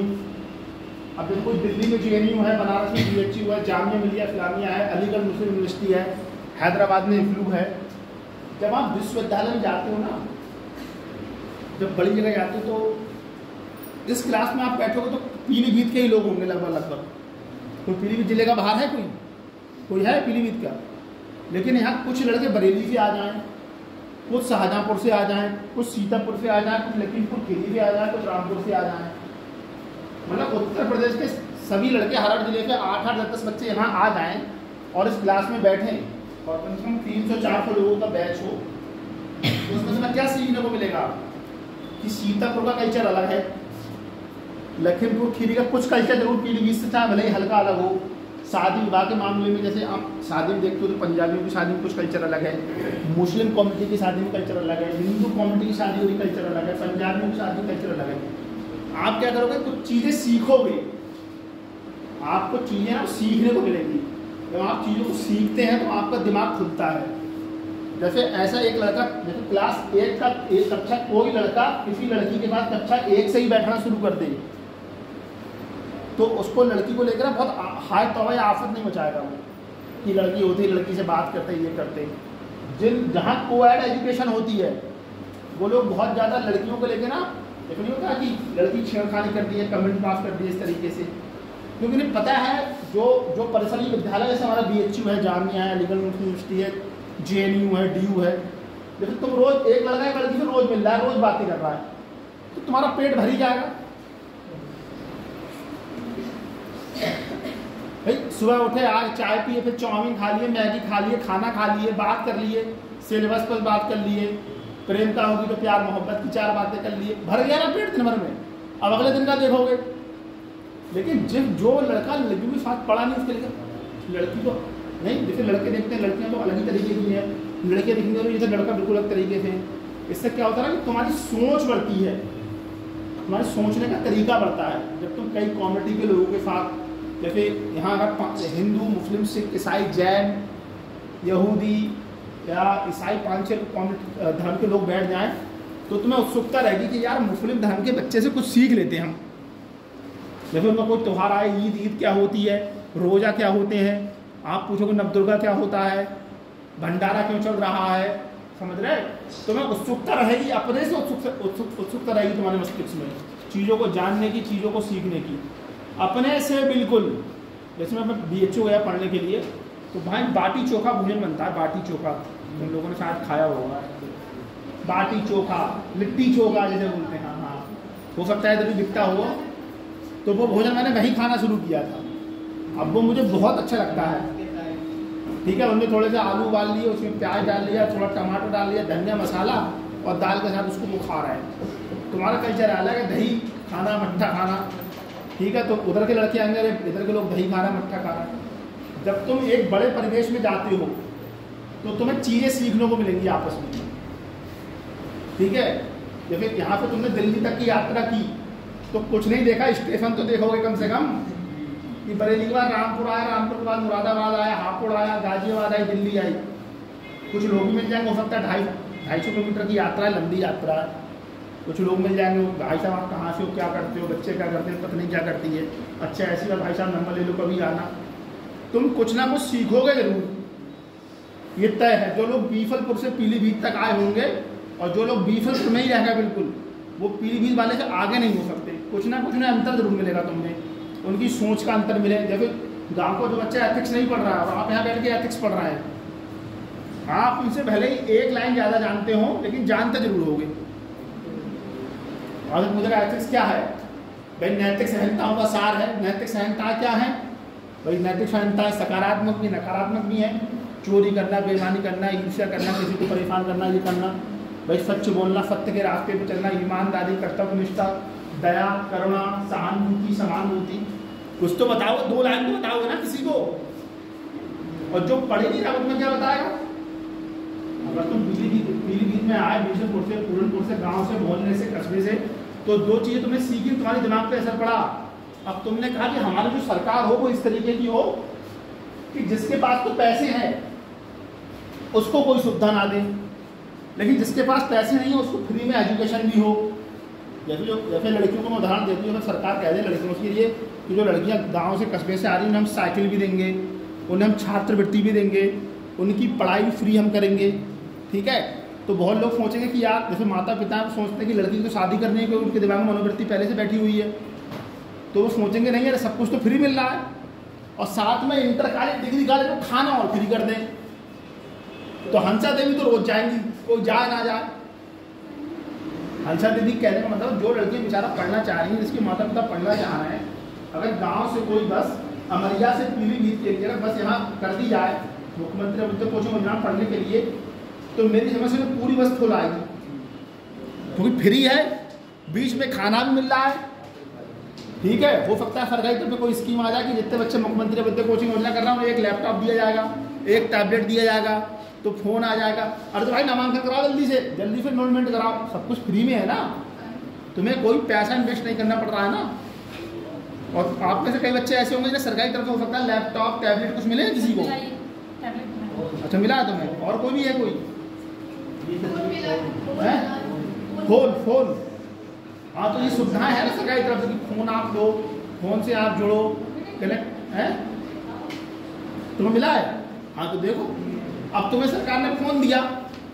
अब जैसे कोई दिल्ली में JNU है, बनारस में BHU है, जामिया मिलिया इस्लामिया है, अलीगढ़ मुस्लिम यूनिवर्सिटी है, हैदराबाद में IFLU है। जब आप विश्वविद्यालय में जाते हो ना, जब बड़ी जगह जाते हो, तो इस क्लास में आप बैठोगे तो पीलीभीत के ही लोग होंगे लगभग। कोई पीलीभीत जिले का बाहर है, कोई है पीलीभीत का? लेकिन यहाँ कुछ लड़के बरेली से आ जाएं, कुछ शाहजहाँपुर से आ जाएं, कुछ सीतापुर से आ जाएं, कुछ लखीमपुर खीरी से आ जाएं, कुछ रामपुर से आ जाएं। मतलब उत्तर प्रदेश के सभी लड़के, हर जिले के 8-8, 10-10 बच्चे यहाँ आ जाएं और इस क्लास में बैठें, और कम से कम 300-400 लोगों का बैच हो, तो उसमें से क्या सीखने को मिलेगा कि सीतापुर का कल्चर अलग है, लखीमपुर खीरी का कुछ कल्चर जरूर पीलीभीत से चाहे भले ही हल्का अलग हो। शादी विवाह के मामले में जैसे आप शादी में देखते हो तो पंजाबियों की शादी में कुछ कल्चर अलग है, मुस्लिम कम्युनिटी की शादी में कल्चर अलग है, हिंदू कम्युनिटी की शादी में कल्चर अलग है, पंजाबियों की शादी में कल्चर अलग है। आप क्या करोगे, कुछ चीज़ें सीखोगे, आपको चीज़ें ना सीखने को मिलेंगी। जब आप चीज़ों को सीखते हैं तो आपका दिमाग खुलता है। जैसे ऐसा एक लड़का, जैसे क्लास 1 का एक कक्षा, कोई लड़का किसी लड़की के पास कक्षा 1 से ही बैठना शुरू कर दे तो उसको, लड़की को लेकर बहुत हाय तौबा या आफत नहीं मचाएगा वो, कि लड़की होती है, लड़की से बात करते, ये करते। जहाँ कोएड एजुकेशन होती है, वो लोग बहुत ज़्यादा लड़कियों को लेकर ना, देखो नहीं होता कि लड़की छेड़खानी कर दी है, कमेंट पास कर दी है इस तरीके से, क्योंकि उन्हें पता है जो परिसरीय विद्यालय जैसे हमारा BHU है, जामिया है, अलीगढ़ मुस्लिम यूनिवर्सिटी है, JNU है, DU है, जैसे तुम रोज एक लड़का एक लड़की से रोज मिल रहा है, रोज बातें कर रहा है, तो तुम्हारा पेट भर ही जाएगा। भाई सुबह उठे, आज चाय पिए, फिर चाउमीन खा लिए, मैगी खा लिए, खाना खा लिए, बात कर लिए, सिलेबस पर बात कर लिए, प्रेम का होगी तो प्यार मोहब्बत की 4 बातें कर लिए, भर गया ना पेट दिन भर में। अब अगले दिन का देखोगे। लेकिन जो लड़का लड़की के साथ पढ़ा नहीं, उसके लिए लड़की तो नहीं, जैसे लड़के देखते हैं, लड़कियां तो अलग ही तरीके की हैं, लड़के देखेंगे तो जैसे लड़का बिल्कुल अलग तरीके से। इससे क्या होता है ना कि तुम्हारी सोच बढ़ती है, तुम्हारे सोचने का तरीका बढ़ता है। जब तुम कई कम्युनिटी के लोगों के साथ, जैसे यहाँ अगर हिंदू, मुस्लिम, सिख, ईसाई, जैन, यहूदी या ईसाई 5-6 धर्म के लोग बैठ जाएं, तो तुम्हें उत्सुकता रहेगी कि यार मुस्लिम धर्म के बच्चे से कुछ सीख लेते हैं हम। जैसे उनका कोई त्यौहार आए, ईद क्या होती है, रोज़ा क्या होते हैं, आप पूछोगे नवदुर्गा क्या होता है, भंडारा क्यों चल रहा है, समझ रहे? तुम्हें उत्सुकता रहेगी, अपने से उत्सुकता रहेगी तुम्हारे मस्तिष्क में, चीज़ों को जानने की, चीज़ों को सीखने की, अपने से बिल्कुल। जैसे मैं BHU गया पढ़ने के लिए, तो भाई बाटी चोखा भोजन बनता है, बाटी चोखा तुम लोगों ने शायद खाया होगा, बाटी चोखा, लिट्टी चोखा जैसे बोलते हैं, हाँ, हो सकता है इधर भी बिकता हुआ। तो वो भोजन मैंने वहीं खाना शुरू किया था। अब वो मुझे बहुत अच्छा लगता है। ठीक है, उनमें थोड़े से आलू उबाल लिए, उसमें प्याज डाल लिया, थोड़ा टमाटर डाल लिया, धनिया मसाला और दाल के साथ उसको वो खा रहा है। तुम्हारा कल्चर अलग है, दही खाना, मट्ठा खाना। ठीक है, तो उधर के लड़के आएंगे, इधर के लोग दही खा रहे हैं, मट्ठा खा रहे हैं। जब तुम एक बड़े परिवेश में जाते हो तो तुम्हें चीज़ें सीखने को मिलेंगी आपस में। ठीक है, जैसे यहाँ पे तुमने दिल्ली तक की यात्रा की तो कुछ नहीं देखा, स्टेशन तो देखोगे कम से कम कि बरेली के बाद रामपुर आया, रामपुर के बाद मुरादाबाद आया, हापुड़ आया, गाजियाबाद आई, दिल्ली आई। कुछ लोग मिल जाएंगे, हो सकता है 250 किलोमीटर की यात्रा है, लंबी यात्रा है। कुछ लोग मिल जाएंगे, भाई साहब आप कहाँ से हो, क्या करते हो, बच्चे क्या करते हैं, पत्नी क्या करती है, अच्छा ऐसी बात, भाई साहब नंबर ले लो, कभी आना। तुम कुछ ना कुछ सीखोगे जरूर, ये तय है। जो लोग बीफलपुर से पीलीभीत तक आए होंगे और जो लोग बीफलपुर में ही रहेगा बिल्कुल, वो पीलीभीत वाले से आगे नहीं हो सकते। कुछ ना कुछ ना अंतर जरूर मिलेगा तुम्हें, उनकी सोच का अंतर मिले। जैसे गाँव को जो बच्चा एथिक्स नहीं पढ़ रहा है और आप यहाँ बैठ के एथिक्स पढ़ रहे हैं, आप उनसे भले ही एक लाइन ज़्यादा जानते हो लेकिन जानते जरूर होगे। और मुझे एथिक्स क्या है भाई, नैतिक सहनताओं का सार है। नैतिक सहनता क्या है भाई? नैतिक सहनता सकारात्मक भी नकारात्मक भी है। चोरी करना, बेईमानी करना, ईर्ष्या करना, किसी को परेशान करना, ये करना भाई, सच बोलना, सत्य के रास्ते पर चलना, ईमानदारी, कर्तव्यनिष्ठा, दया, करुणा, सहानुभूति, समानुभूति। कुछ तो बताओ, 2 लाइन तो बताओगे ना किसी को। और जो पढ़े नहीं रहा उसमें क्या बताएगा? अगर तुम पीलीभीत में आए, बीशनपुर से, पूरनपुर से, गांव से, मोहल्ले से, कस्बे से, तो 2 चीज़ें तुमने सीखी, तुम्हारे दिमाग पे असर पड़ा। अब तुमने कहा कि हमारी जो सरकार हो वो इस तरीके की हो कि जिसके पास तो पैसे हैं उसको कोई सुविधा ना दे, लेकिन जिसके पास पैसे नहीं है उसको फ्री में एजुकेशन भी हो। जैसे लड़कियों को मैं उदाहरण देती हूँ, सरकार कह दे लड़कियों के लिए कि जो लड़कियाँ गाँव से कस्बे से आ रही हैं उन्हें हम साइकिल भी देंगे, उन्हें हम छात्रवृत्ति भी देंगे, उनकी पढ़ाई भी फ्री हम करेंगे। ठीक है, तो बहुत लोग सोचेंगे कि यार, जैसे माता पिता सोचते हैं कि लड़की को शादी करने की उनके दिमाग में मनोवृत्ति पहले से बैठी हुई है, तो वो सोचेंगे नहीं यार सब कुछ तो फ्री मिल रहा है और साथ में इंटर कॉलेज डिग्री कॉलेज को खाना और फ्री कर दें, तो हंसा देवी तो रोज जाएंगी, कोई जाए ना जाए। हंसा दीदी कहने का मतलब जो लड़की बेचारा पढ़ना चाह रही है, जिसके माता पिता पढ़ना चाह रहे हैं, अगर गाँव से कोई बस अमरिया से पीलीभीत के लिए बस यहाँ कर दी जाए मुख्यमंत्री अमित कोचिंग योजना पढ़ने के लिए, तो मेरी समझ से पूरी बस फुल आएगी, क्योंकि फ्री है, बीच में खाना भी मिल रहा है। ठीक है, हो सकता है सरकारी तरफ से कोई स्कीम आ जाए कि जितने बच्चे मुख्यमंत्री विद्या कोचिंग योजना कर रहा हूँ, एक लैपटॉप दिया जाएगा, एक टैबलेट दिया जाएगा, तो फोन आ जाएगा, अरे तो भाई नामांकन कराओ जल्दी से इनरोलमेंट कराओ, सब कुछ फ्री में है ना, तुम्हें कोई पैसा इन्वेस्ट नहीं करना पड़ रहा है ना। और आप में से कई बच्चे ऐसे होंगे जिन्हें सरकारी तरफ से हो सकता है लैपटॉप टैबलेट कुछ मिले किसी को? अच्छा मिला है तुम्हें? और कोई भी है कोई? फोन हाँ, तो ये सुविधाएं है ना सरकारी तरफ से कि फोन आप लो, फोन से आप जुड़ो, कनेक्ट है, तुम्हें मिला है? हाँ, तो देखो अब तुम्हें सरकार ने फोन दिया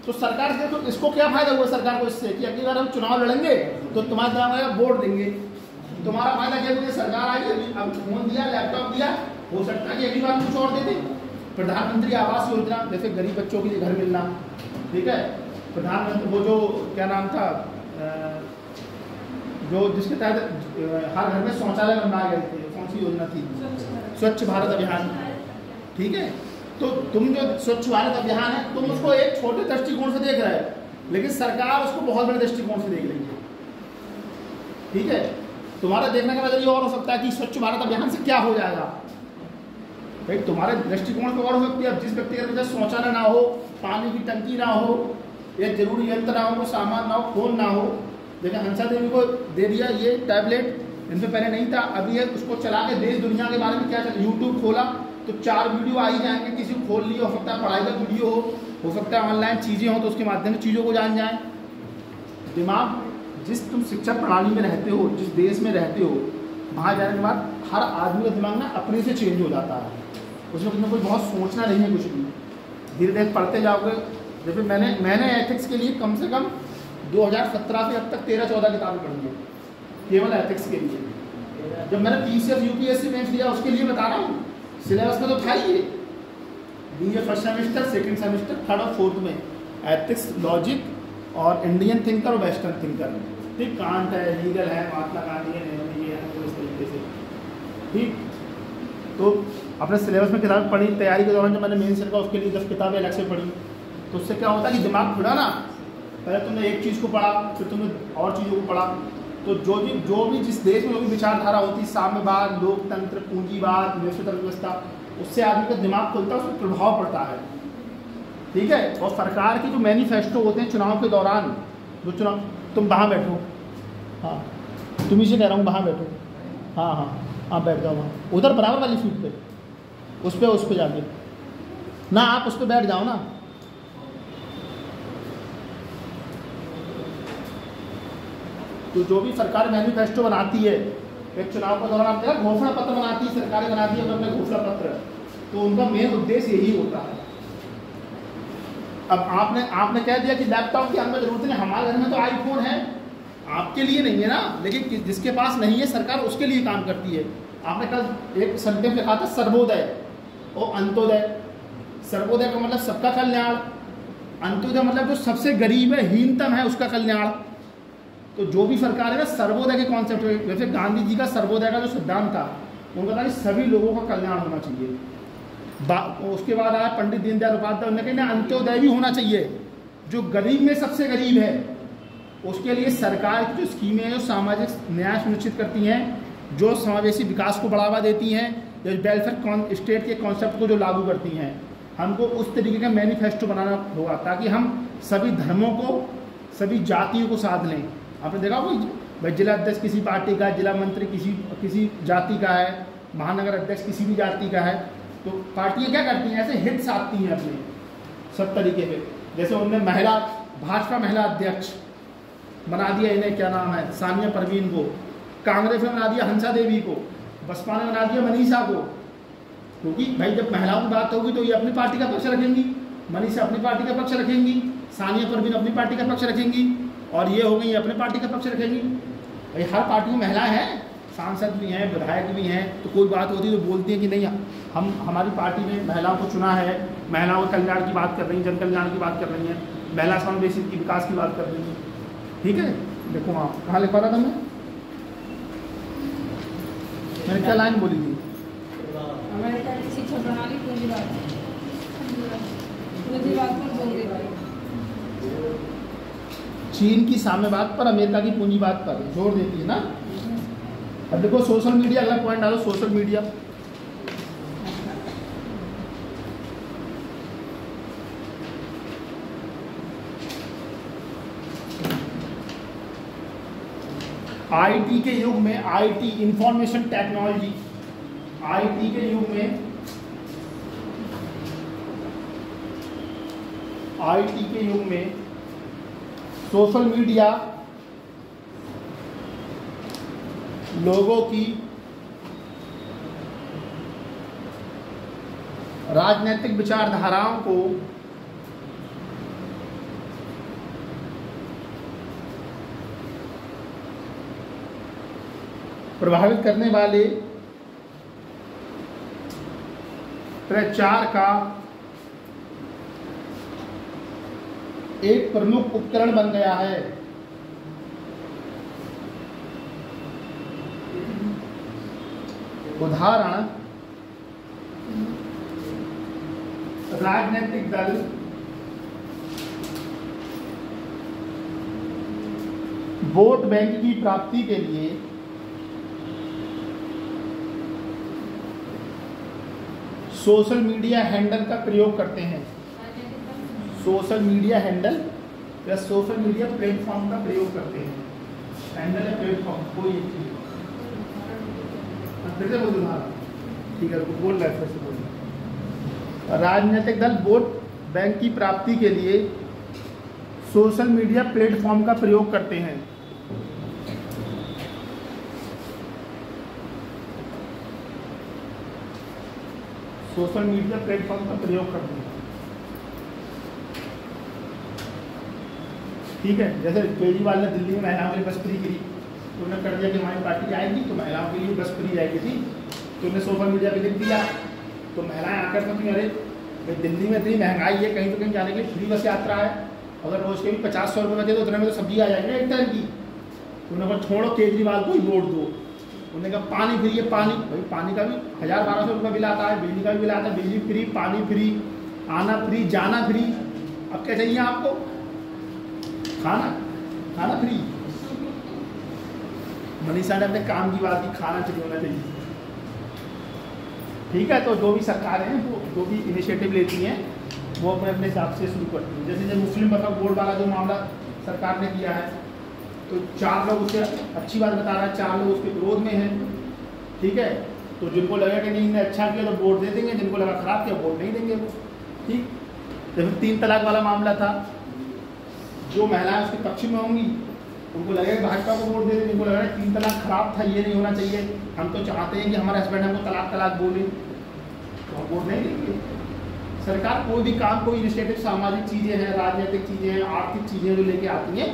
तो सरकार से तो इसको क्या फायदा हुआ सरकार को इससे कि अगली बार हम चुनाव लड़ेंगे तो तुम्हारे द्वारा वोट देंगे। तुम्हारा फायदा क्या हुआ? सरकार आई, अब फोन दिया, लैपटॉप दिया, हो सकता है कि अगली बार कुछ और दे दे। प्रधानमंत्री आवास योजना, जैसे गरीब बच्चों के लिए घर मिलना, ठीक है, प्रधानमंत्री वो जो क्या नाम था, जो जिसके तहत हर घर में शौचालय बनवाए गए थे, कौन सी योजना थी? स्वच्छ भारत अभियान। ठीक है, तो तुम जो स्वच्छ भारत अभियान है तुम उसको एक छोटे दृष्टिकोण से देख रहे हो, लेकिन सरकार उसको बहुत बड़े दृष्टिकोण से देख रही है। ठीक है, तुम्हारा देखने का नजरिया और हो सकता है कि स्वच्छ भारत अभियान से क्या हो जाएगा भाई, तुम्हारे दृष्टिकोण पे और हो सकती है। अब जिस व्यक्ति के पास शौचालय ना हो, पानी की टंकी ना हो, या जरूरी यंत्र ना हो, सामान ना हो, फोन ना हो, लेकिन हंसा देवी को दे दिया ये टैबलेट, इनसे पहले नहीं था, अभी है, उसको चला के देश दुनिया के बारे में क्या चल, यूट्यूब खोला तो 4 वीडियो आ ही जाएंगे, किसी को खोल लिया, हो सकता है पढ़ाई का वीडियो हो सकता है ऑनलाइन चीज़ें हो तो उसके माध्यम से चीज़ों को जान जाए। दिमाग जिस तुम शिक्षा प्रणाली में रहते हो, जिस देश में रहते हो, वहाँ जाने के बाद हर आदमी का दिमाग ना अपने से चेंज हो जाता है, उसमें कुछ ना कुछ बहुत सोचना नहीं है, कुछ भी धीरे धीरे पढ़ते जाओगे। जैसे मैंने एथिक्स के लिए कम से कम 2017 से अब तक 13-14 किताबें पढ़ी है केवल एथिक्स के लिए। जब मैंने PCF UPSC मेंस दिया उसके लिए बता रहा हूँ, सिलेबस में तो था ही ये, BA first semester, second semester, third और फोर्थ में एथिक्स, लॉजिक और इंडियन थिंकर और वेस्टर्न थिंकर, ठीक, कांट है, लीगल है, महात्मा गांधी है, नेहरू ये है, तो इस तरीके से। ठीक, तो अपने सिलेबस में किताबें पढ़ी, तैयारी के दौरान जब मैंने मेन सेट का उसके लिए 10 किताबें अलग से पढ़ी, तो उससे क्या होता है कि दिमाग खुला ना, पहले तुमने एक चीज़ को पढ़ा, फिर तुमने और चीज़ों को पढ़ा, तो जो भी जिस देश में जो भी विचारधारा होती है, साम्यवाद, लोकतंत्र, पूंजीवाद, व्यवस्थित व्यवस्था, उससे आदमी का दिमाग खुलता है, उसमें प्रभाव पड़ता है। ठीक है, और सरकार के जो मैनिफेस्टो होते हैं चुनाव के दौरान, जो चुनाव, तुम वहाँ बैठो, हाँ तुम्ही से कह रहा हूँ वहाँ बैठो, हाँ हाँ आप बैठ जाओ वहाँ उधर बराबर वाली सीट पे, उस पर जाके ना, आप उस पर बैठ जाओ ना। तो जो भी सरकार मैनिफेस्टो बनाती है एक चुनाव के दौरान, आप देखा घोषणा पत्र बनाती है, सरकारें बनाती है अपने घोषणा पत्र, तो उनका मेन उद्देश्य यही होता है। अब आपने कह दिया कि लैपटॉप की हमें जरूरत नहीं, हमारे घर में तो आईफोन है, आपके लिए नहीं है ना, लेकिन जिसके पास नहीं है सरकार उसके लिए काम करती है। आपने कल एक सेंटेंस लिखा था सर्वोदय और अंत्योदय। सर्वोदय का मतलब सबका कल्याण, अंत्योदय मतलब जो सबसे गरीब है, हीनतम है, उसका कल्याण। तो जो भी सरकार है ना, सर्वोदय के कॉन्सेप्ट, जैसे गांधी जी का सर्वोदय का जो सिद्धांत था, उनका था कि सभी लोगों का कल्याण होना चाहिए। उसके बाद आया पंडित दीनदयाल उपाध्याय, उन्होंने कहा अंत्योदय भी होना चाहिए, जो गरीब में सबसे गरीब है उसके लिए सरकार की जो स्कीमें हैं, जो सामाजिक न्याय सुनिश्चित करती हैं, जो समावेशी विकास को बढ़ावा देती हैं, जो वेलफेयर स्टेट के कॉन्सेप्ट को जो लागू करती हैं, हमको उस तरीके का मैनिफेस्टो बनाना होगा ताकि हम सभी धर्मों को, सभी जातियों को साथ लें। आपने देखा भाई, जिला अध्यक्ष किसी पार्टी का है, जिला मंत्री किसी जाति का है, महानगर अध्यक्ष किसी भी जाति का है, तो पार्टियां क्या करती हैं, ऐसे हित साधती हैं अपने सब तरीके पे। जैसे उनने भाजपा महिला अध्यक्ष बना दिया, इन्हें क्या नाम है, सानिया परवीन को, कांग्रेस में बना दिया हंसा देवी को, बसपा ने बना दिया मनीषा को, क्योंकि भाई जब महिलाओं की बात होगी तो ये अपनी पार्टी का पक्ष रखेंगी, मनीषा अपनी पार्टी का पक्ष रखेंगी, सानिया परवीन अपनी पार्टी का पक्ष रखेंगी, और ये हो गई अपने पार्टी का पक्ष रखेंगी। भाई हर पार्टी में महिलाएं हैं, सांसद भी हैं, विधायक भी हैं, तो कोई बात होती है तो बोलती हैं कि नहीं, हम हमारी पार्टी में महिलाओं को चुना है, महिलाओं के कल्याण की बात कर रही हैं, जन कल्याण की बात कर रही हैं, महिला समावेशी की विकास की बात कर रही हैं। ठीक है, देखो हाँ कहाँ लिखवा रहा था मैंने क्या लाइन बोली थी, शिक्षा प्रणाली पूंजीवाद पर जोर देती है। चीन की साम्यवाद पर, अमेरिका की पूंजीवाद पर जोर देती है ना। अब देखो सोशल मीडिया, अलग पॉइंट डालो, सोशल मीडिया आईटी के युग में, आईटी इंफॉर्मेशन टेक्नोलॉजी, आईटी के युग में, आईटी के युग में सोशल मीडिया लोगों की राजनीतिक विचारधाराओं को प्रभावित करने वाले प्रचार का एक प्रमुख उपकरण बन गया है। उदाहरण, राजनीतिक दल वोट बैंक की प्राप्ति के लिए सोशल मीडिया हैंडल का प्रयोग करते हैं। सोशल मीडिया हैंडल या सोशल मीडिया प्लेटफॉर्म का प्रयोग करते हैं। हैंडल या प्लेटफॉर्म कोई एक चीज, फिर से बोल दूँ, ठीक है बोल रहा है, फिर से बोल। राजनीतिक दल वोट बैंक की प्राप्ति के लिए सोशल मीडिया प्लेटफॉर्म का प्रयोग करते हैं। सोशल मीडिया प्लेटफॉर्म का प्रयोग करते हैं, ठीक है। जैसे केजरीवाल ने दिल्ली में महिलाओं के लिए बस फ्री करी, तो उन्होंने कर दिया कि हमारी पार्टी आएगी तो महिलाओं के लिए बस फ्री जाएगी थी, तो उन्होंने सोशल मीडिया पे लिख दिया, तो महिलाएं आकर तो अरे भाई दिल्ली में इतनी महंगाई है, कहीं तो कहीं जाने के लिए फ्री बस यात्रा है, अगर रोज के भी 50-100 रुपये बचे तो उतने में तो सब्जी आ जाएगी एक टाइम की, उन्होंने कहा छोड़ो केजरीवाल को ही वोट दो। उन्होंने कहा पानी फ्री है, पानी भाई पानी का भी 1000-1200 रुपये बिल आता है, बिजली का भी बिल आता है, बिजली फ्री, पानी फ्री, आना फ्री, जाना फ्री। अब क्या चाहिए आपको? खाना फ्री। मनीषा ने अपने काम की बात की, खाना फ्री होना चाहिए। ठीक है, तो जो भी सरकारें हैं वो जो भी इनिशिएटिव लेती हैं वो अपने अपने हिसाब से शुरू करती हैं। जैसे जब मुस्लिम वक्फ बोर्ड वाला जो मामला सरकार ने किया है, तो 4 लोग उससे अच्छी बात बता रहा है, 4 लोग उसके विरोध में हैं। ठीक है, तो जिनको लगा कि नहीं अच्छा किया तो वोट दे देंगे, जिनको लगा खराब किया वोट नहीं देंगे वो। ठीक, जैसे 3 तलाक वाला मामला था, जो महिलाएं उसके पक्ष में होंगी उनको लगेगा भाजपा को वोट दे दें, जिनको लग रहा है 3 तलाक खराब था, ये नहीं होना चाहिए, हम तो चाहते हैं कि हमारे हस्बैंड हमको तलाक बोले, तो हम वोट नहीं देंगे। सरकार कोई भी काम, कोई इनिशिएटिव, सामाजिक चीज़ें हैं, राजनीतिक चीज़ें हैं, आर्थिक चीज़ें जो लेके आती हैं,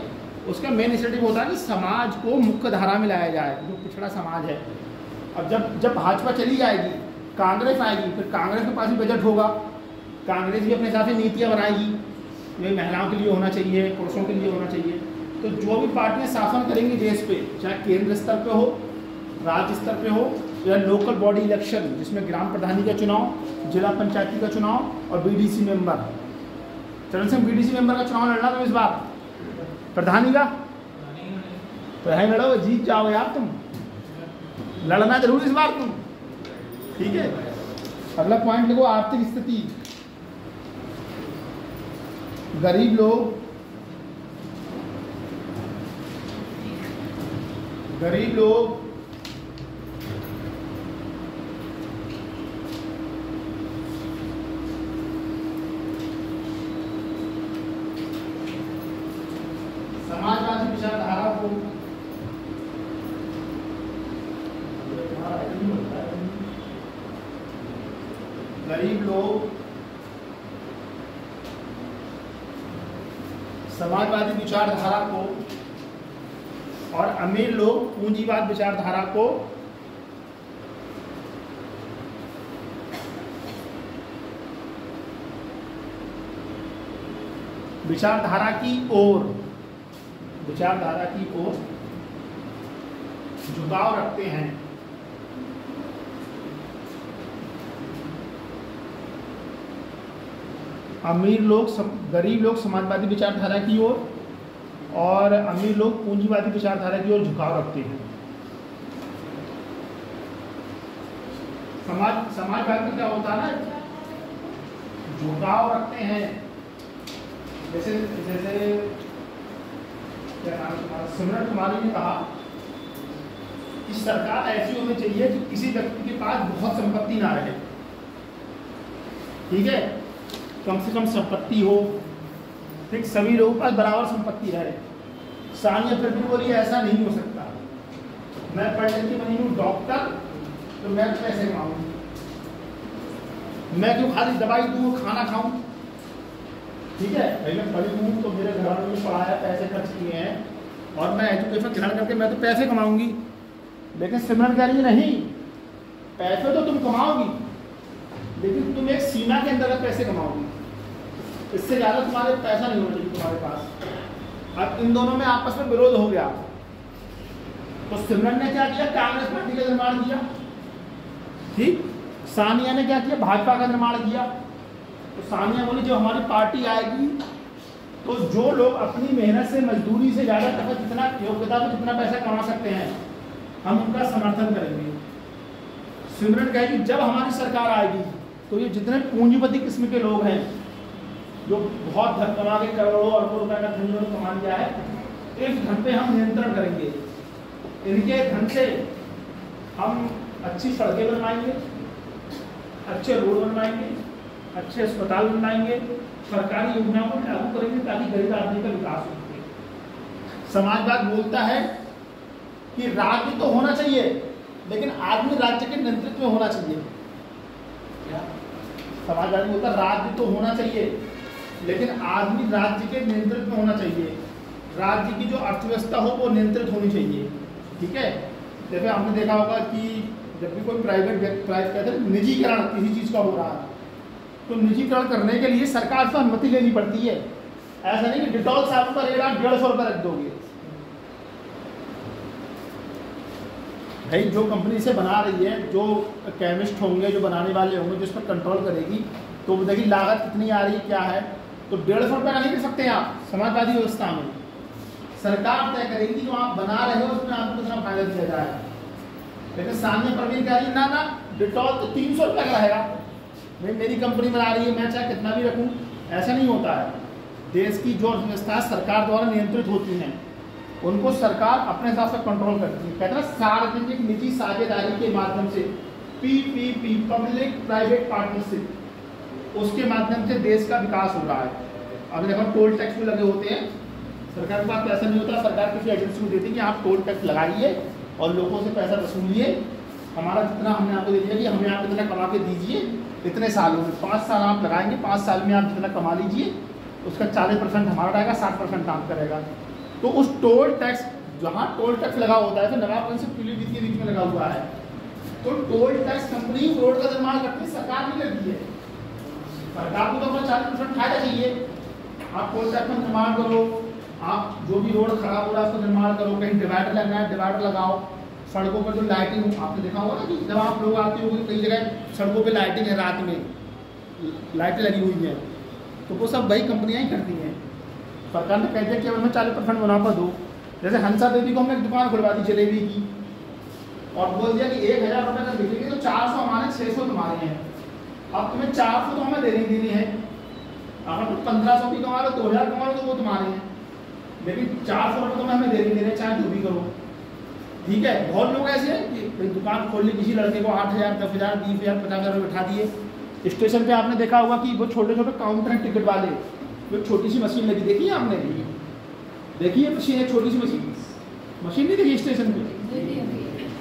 उसका मेन इनिशिएटिव होता है कि समाज को मुख्य धारा में लाया जाए, जो पिछड़ा समाज है। अब जब भाजपा चली जाएगी, कांग्रेस आएगी, फिर कांग्रेस के पास भी बजट होगा, कांग्रेस भी अपने हिसाब से नीतियाँ बनाएगी, ये महिलाओं के लिए होना चाहिए, पुरुषों के लिए होना चाहिए। तो जो भी पार्टियां शासन करेंगी देश पे, चाहे केंद्र स्तर पे हो, राज्य स्तर पे हो, या लोकल बॉडी इलेक्शन जिसमें ग्राम प्रधानी का चुनाव, जिला पंचायती का चुनाव और बीडीसी मेंबर, चरण सिंह बीडीसी मेंबर का चुनाव लड़ना तो इस बार प्रधानी का प्रधानी लड़ो, जीत जाओ यार तुम, लड़ना जरूर इस बार तुम। ठीक है, अगला पॉइंट लिखो, आर्थिक स्थिति। गरीब लोग समाजवादी विचारधारा को समाजवादी विचारधारा को और अमीर लोग पूंजीवाद विचारधारा को विचारधारा की ओर झुकाव रखते हैं। गरीब लोग समाजवादी विचारधारा की ओर और अमीर लोग पूंजीवादी विचारधारा की ओर झुकाव रखते हैं। समाजवाद में क्या होता है ना, झुकाव रखते हैं। जैसे क्या नाम तुम्हारा, सिमरन कुमारी ने कहा कि सरकार ऐसी होनी चाहिए कि किसी व्यक्ति के पास बहुत संपत्ति ना रहे। ठीक है, कम से कम संपत्ति हो, ठीक, सभी लोगों के पास बराबर संपत्ति रहे। सानिया फिर भी बोली ऐसा नहीं हो सकता, मैं पढ़ लिखी बनी हूँ डॉक्टर, तो मैं पैसे कमाऊंगी, मैं क्यों खाली दवाई दूँ खाना खाऊं। ठीक है भाई, मैं पढ़ी हूँ तो मेरे घर वालों ने पढ़ाया, पैसे खर्च किए हैं और मैं एजुकेशन ग्रहण करके मैं तो पैसे कमाऊंगी। लेकिन सिमरन कह रही है नहीं, पैसे तो तुम कमाओगी लेकिन तुम एक सीमा के अंतर्गत पैसे कमाओगी, इससे ज़्यादा तुम्हारे पैसा नहीं होना चाहिए तुम्हारे पास। अब इन दोनों में आपस में विरोध हो गया, तो सिमरन ने क्या किया, कांग्रेस पार्टी का निर्माण किया। ठीक, सानिया ने क्या किया, भाजपा का निर्माण किया। तो सानिया बोली जो हमारी पार्टी आएगी तो जो लोग अपनी मेहनत से, मजदूरी से ज़्यादा जितना योग्यता में जितना पैसा कमा सकते हैं हम उनका समर्थन करेंगे। सिमरन कहेगी जब हमारी सरकार आएगी तो ये जितने पूंजीपति किस्म के लोग हैं जो बहुत धन कमा के करोड़ों अरबों रुपए का धन कमा लिया है, इस धन पे हम नियंत्रण करेंगे। इनके धन से हम अच्छी सड़कें बनवाएंगे, अच्छे रोड बनवाएंगे, अच्छे अस्पताल बनवाएंगे, सरकारी योजनाओं को लागू करेंगे ताकि गरीब आदमी का विकास हो सके। समाजवाद बोलता है कि राज्य तो होना चाहिए लेकिन आदमी राज्य के नेतृत्व में होना चाहिए। क्या समाजवाद बोलता है, राज्य तो होना चाहिए लेकिन आदमी राज्य के नेतृत्व में होना चाहिए, राज्य की जो अर्थव्यवस्था हो वो नियंत्रित होनी चाहिए। ठीक है, जैसे आपने देखा होगा कि जब भी कोई प्राइवेट कहते हैं निजीकरण किसी चीज़ का हो रहा है तो निजीकरण करने के लिए सरकार से अनुमति लेनी पड़ती है। ऐसा नहीं कि डिटॉल साबुन का रेट आप 150 रुपये रख दोगे, भाई जो कंपनी से बना रही है, जो केमिस्ट होंगे, जो बनाने वाले होंगे, जो इस पर कंट्रोल करेगी, तो वो देखिए लागत कितनी आ रही है, क्या है। तो 150 रुपये का नहीं कर सकते आप समाजवादी व्यवस्था में। सरकार तय करेगी जो आप बना रहे हो उसमें आपको कितना फायदा दिया जाए। लेकिन सामने प्रवीण कह रही ना डिटॉल तो 300 रुपये का रहेगा। भाई मेरी कंपनी बना रही है, मैं चाहे कितना भी रखूँ, ऐसा नहीं होता है। देश की जो अर्थव्यवस्था सरकार द्वारा नियंत्रित होती हैं, उनको सरकार अपने हिसाब से कंट्रोल करती है। कहते हैं सार्वजनिक निजी साझेदारी के माध्यम से, PPP पब्लिक प्राइवेट पार्टनरशिप, उसके माध्यम से देश का विकास हो रहा है। अब देखो टोल टैक्स भी लगे होते हैं, सरकार के पास पैसा नहीं होता, सरकार किसी एजेंसी को देती है कि आप टोल टैक्स लगाइए और लोगों से पैसा वसूलिए, हमारा जितना हमने आपको दे दिया कि हमें आप इतना कमा के दीजिए इतने सालों में, 5 साल आप लगाएंगे, 5 साल में आप जितना कमा लीजिए उसका 40% हमारा रहेगा, 60% काम करेगा। तो उस टोल टैक्स, जहाँ टोल टैक्स लगा होता है, तो नवाबगंज से पीलीभीत के बीच में लगा हुआ है, तो टोल टैक्स कंपनी रोड का निर्माण करती है, सरकार नहीं करती है। सरकार को तो अपना 40% फायदा चाहिए। आप टोल टैक्स का निर्माण करो, आप जो भी रोड खराब हो रहा है उसका निर्माण करो, कहीं डिवाइडर लगना है डिवाइडर लगाओ, सड़कों पर जो लाइटिंग आपने देखा होगा ना कि जब आप लोग आते हो कई जगह सड़कों पे लाइटिंग है, रात में लाइटें लगी हुई हैं, तो वो सब वही कंपनियाँ ही करती हैं। सरकार ने कह दिया कि हमें 40% मुनाफा दो। जैसे हंसा देवी को हमने एक दुकान खुलवा दी जलेबी की और बोल दिया कि 1000 रुपये का बिकेगी तो 400 हमारे, 600 तुम्हारे हैं। अब तुम्हें 400 तो हमें देनी है, अगर तुम 1500 भी कमा लो, 2000 कमा लो तो वो तुम्हारे हैं, लेकिन 400 रुपये तुम्हें हमें देने चाहे जो भी करो। ठीक है, बहुत लोग ऐसे हैं कि दुकान खोल ली, किसी लड़के को 8000, 10,000, 20,000, 50,000 रुपये बैठा दिए। स्टेशन पे आपने देखा होगा कि वो छोटे छोटे काउंटर हैं टिकट वाले, वो छोटी सी मशीन लगी, देखी है आपने? देखी है मशीन, एक छोटी सी मशीन नहीं देखी स्टेशन पे?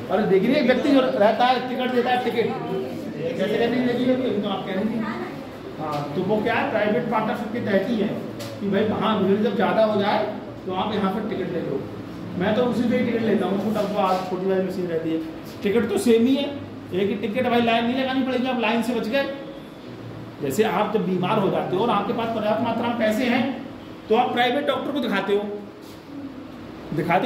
अरे देख रही है, व्यक्ति जो रहता है टिकट देता है, टिकट कैसे नहीं देखी है तो आप कह रहे हैं। हाँ, तो वो क्या है, प्राइवेट पार्टनरशिप के तहत ही है कि भाई हाँ भीड़ जब ज़्यादा हो जाए तो आप यहाँ पर टिकट ले लो। मैं तो उसी से ही टिकट लेता हूँ, छोटी वाली मशीन रहती है, टिकट तो सेम ही है, एक ही टिकट, भाई लाइन नहीं लगानी पड़ेगी, आप लाइन से बच गए। जैसे आप जब बीमार हो जाते हो और आपके पास पर्याप्त मात्रा में पैसे हैं तो आप प्राइवेट डॉक्टर को दिखाते हो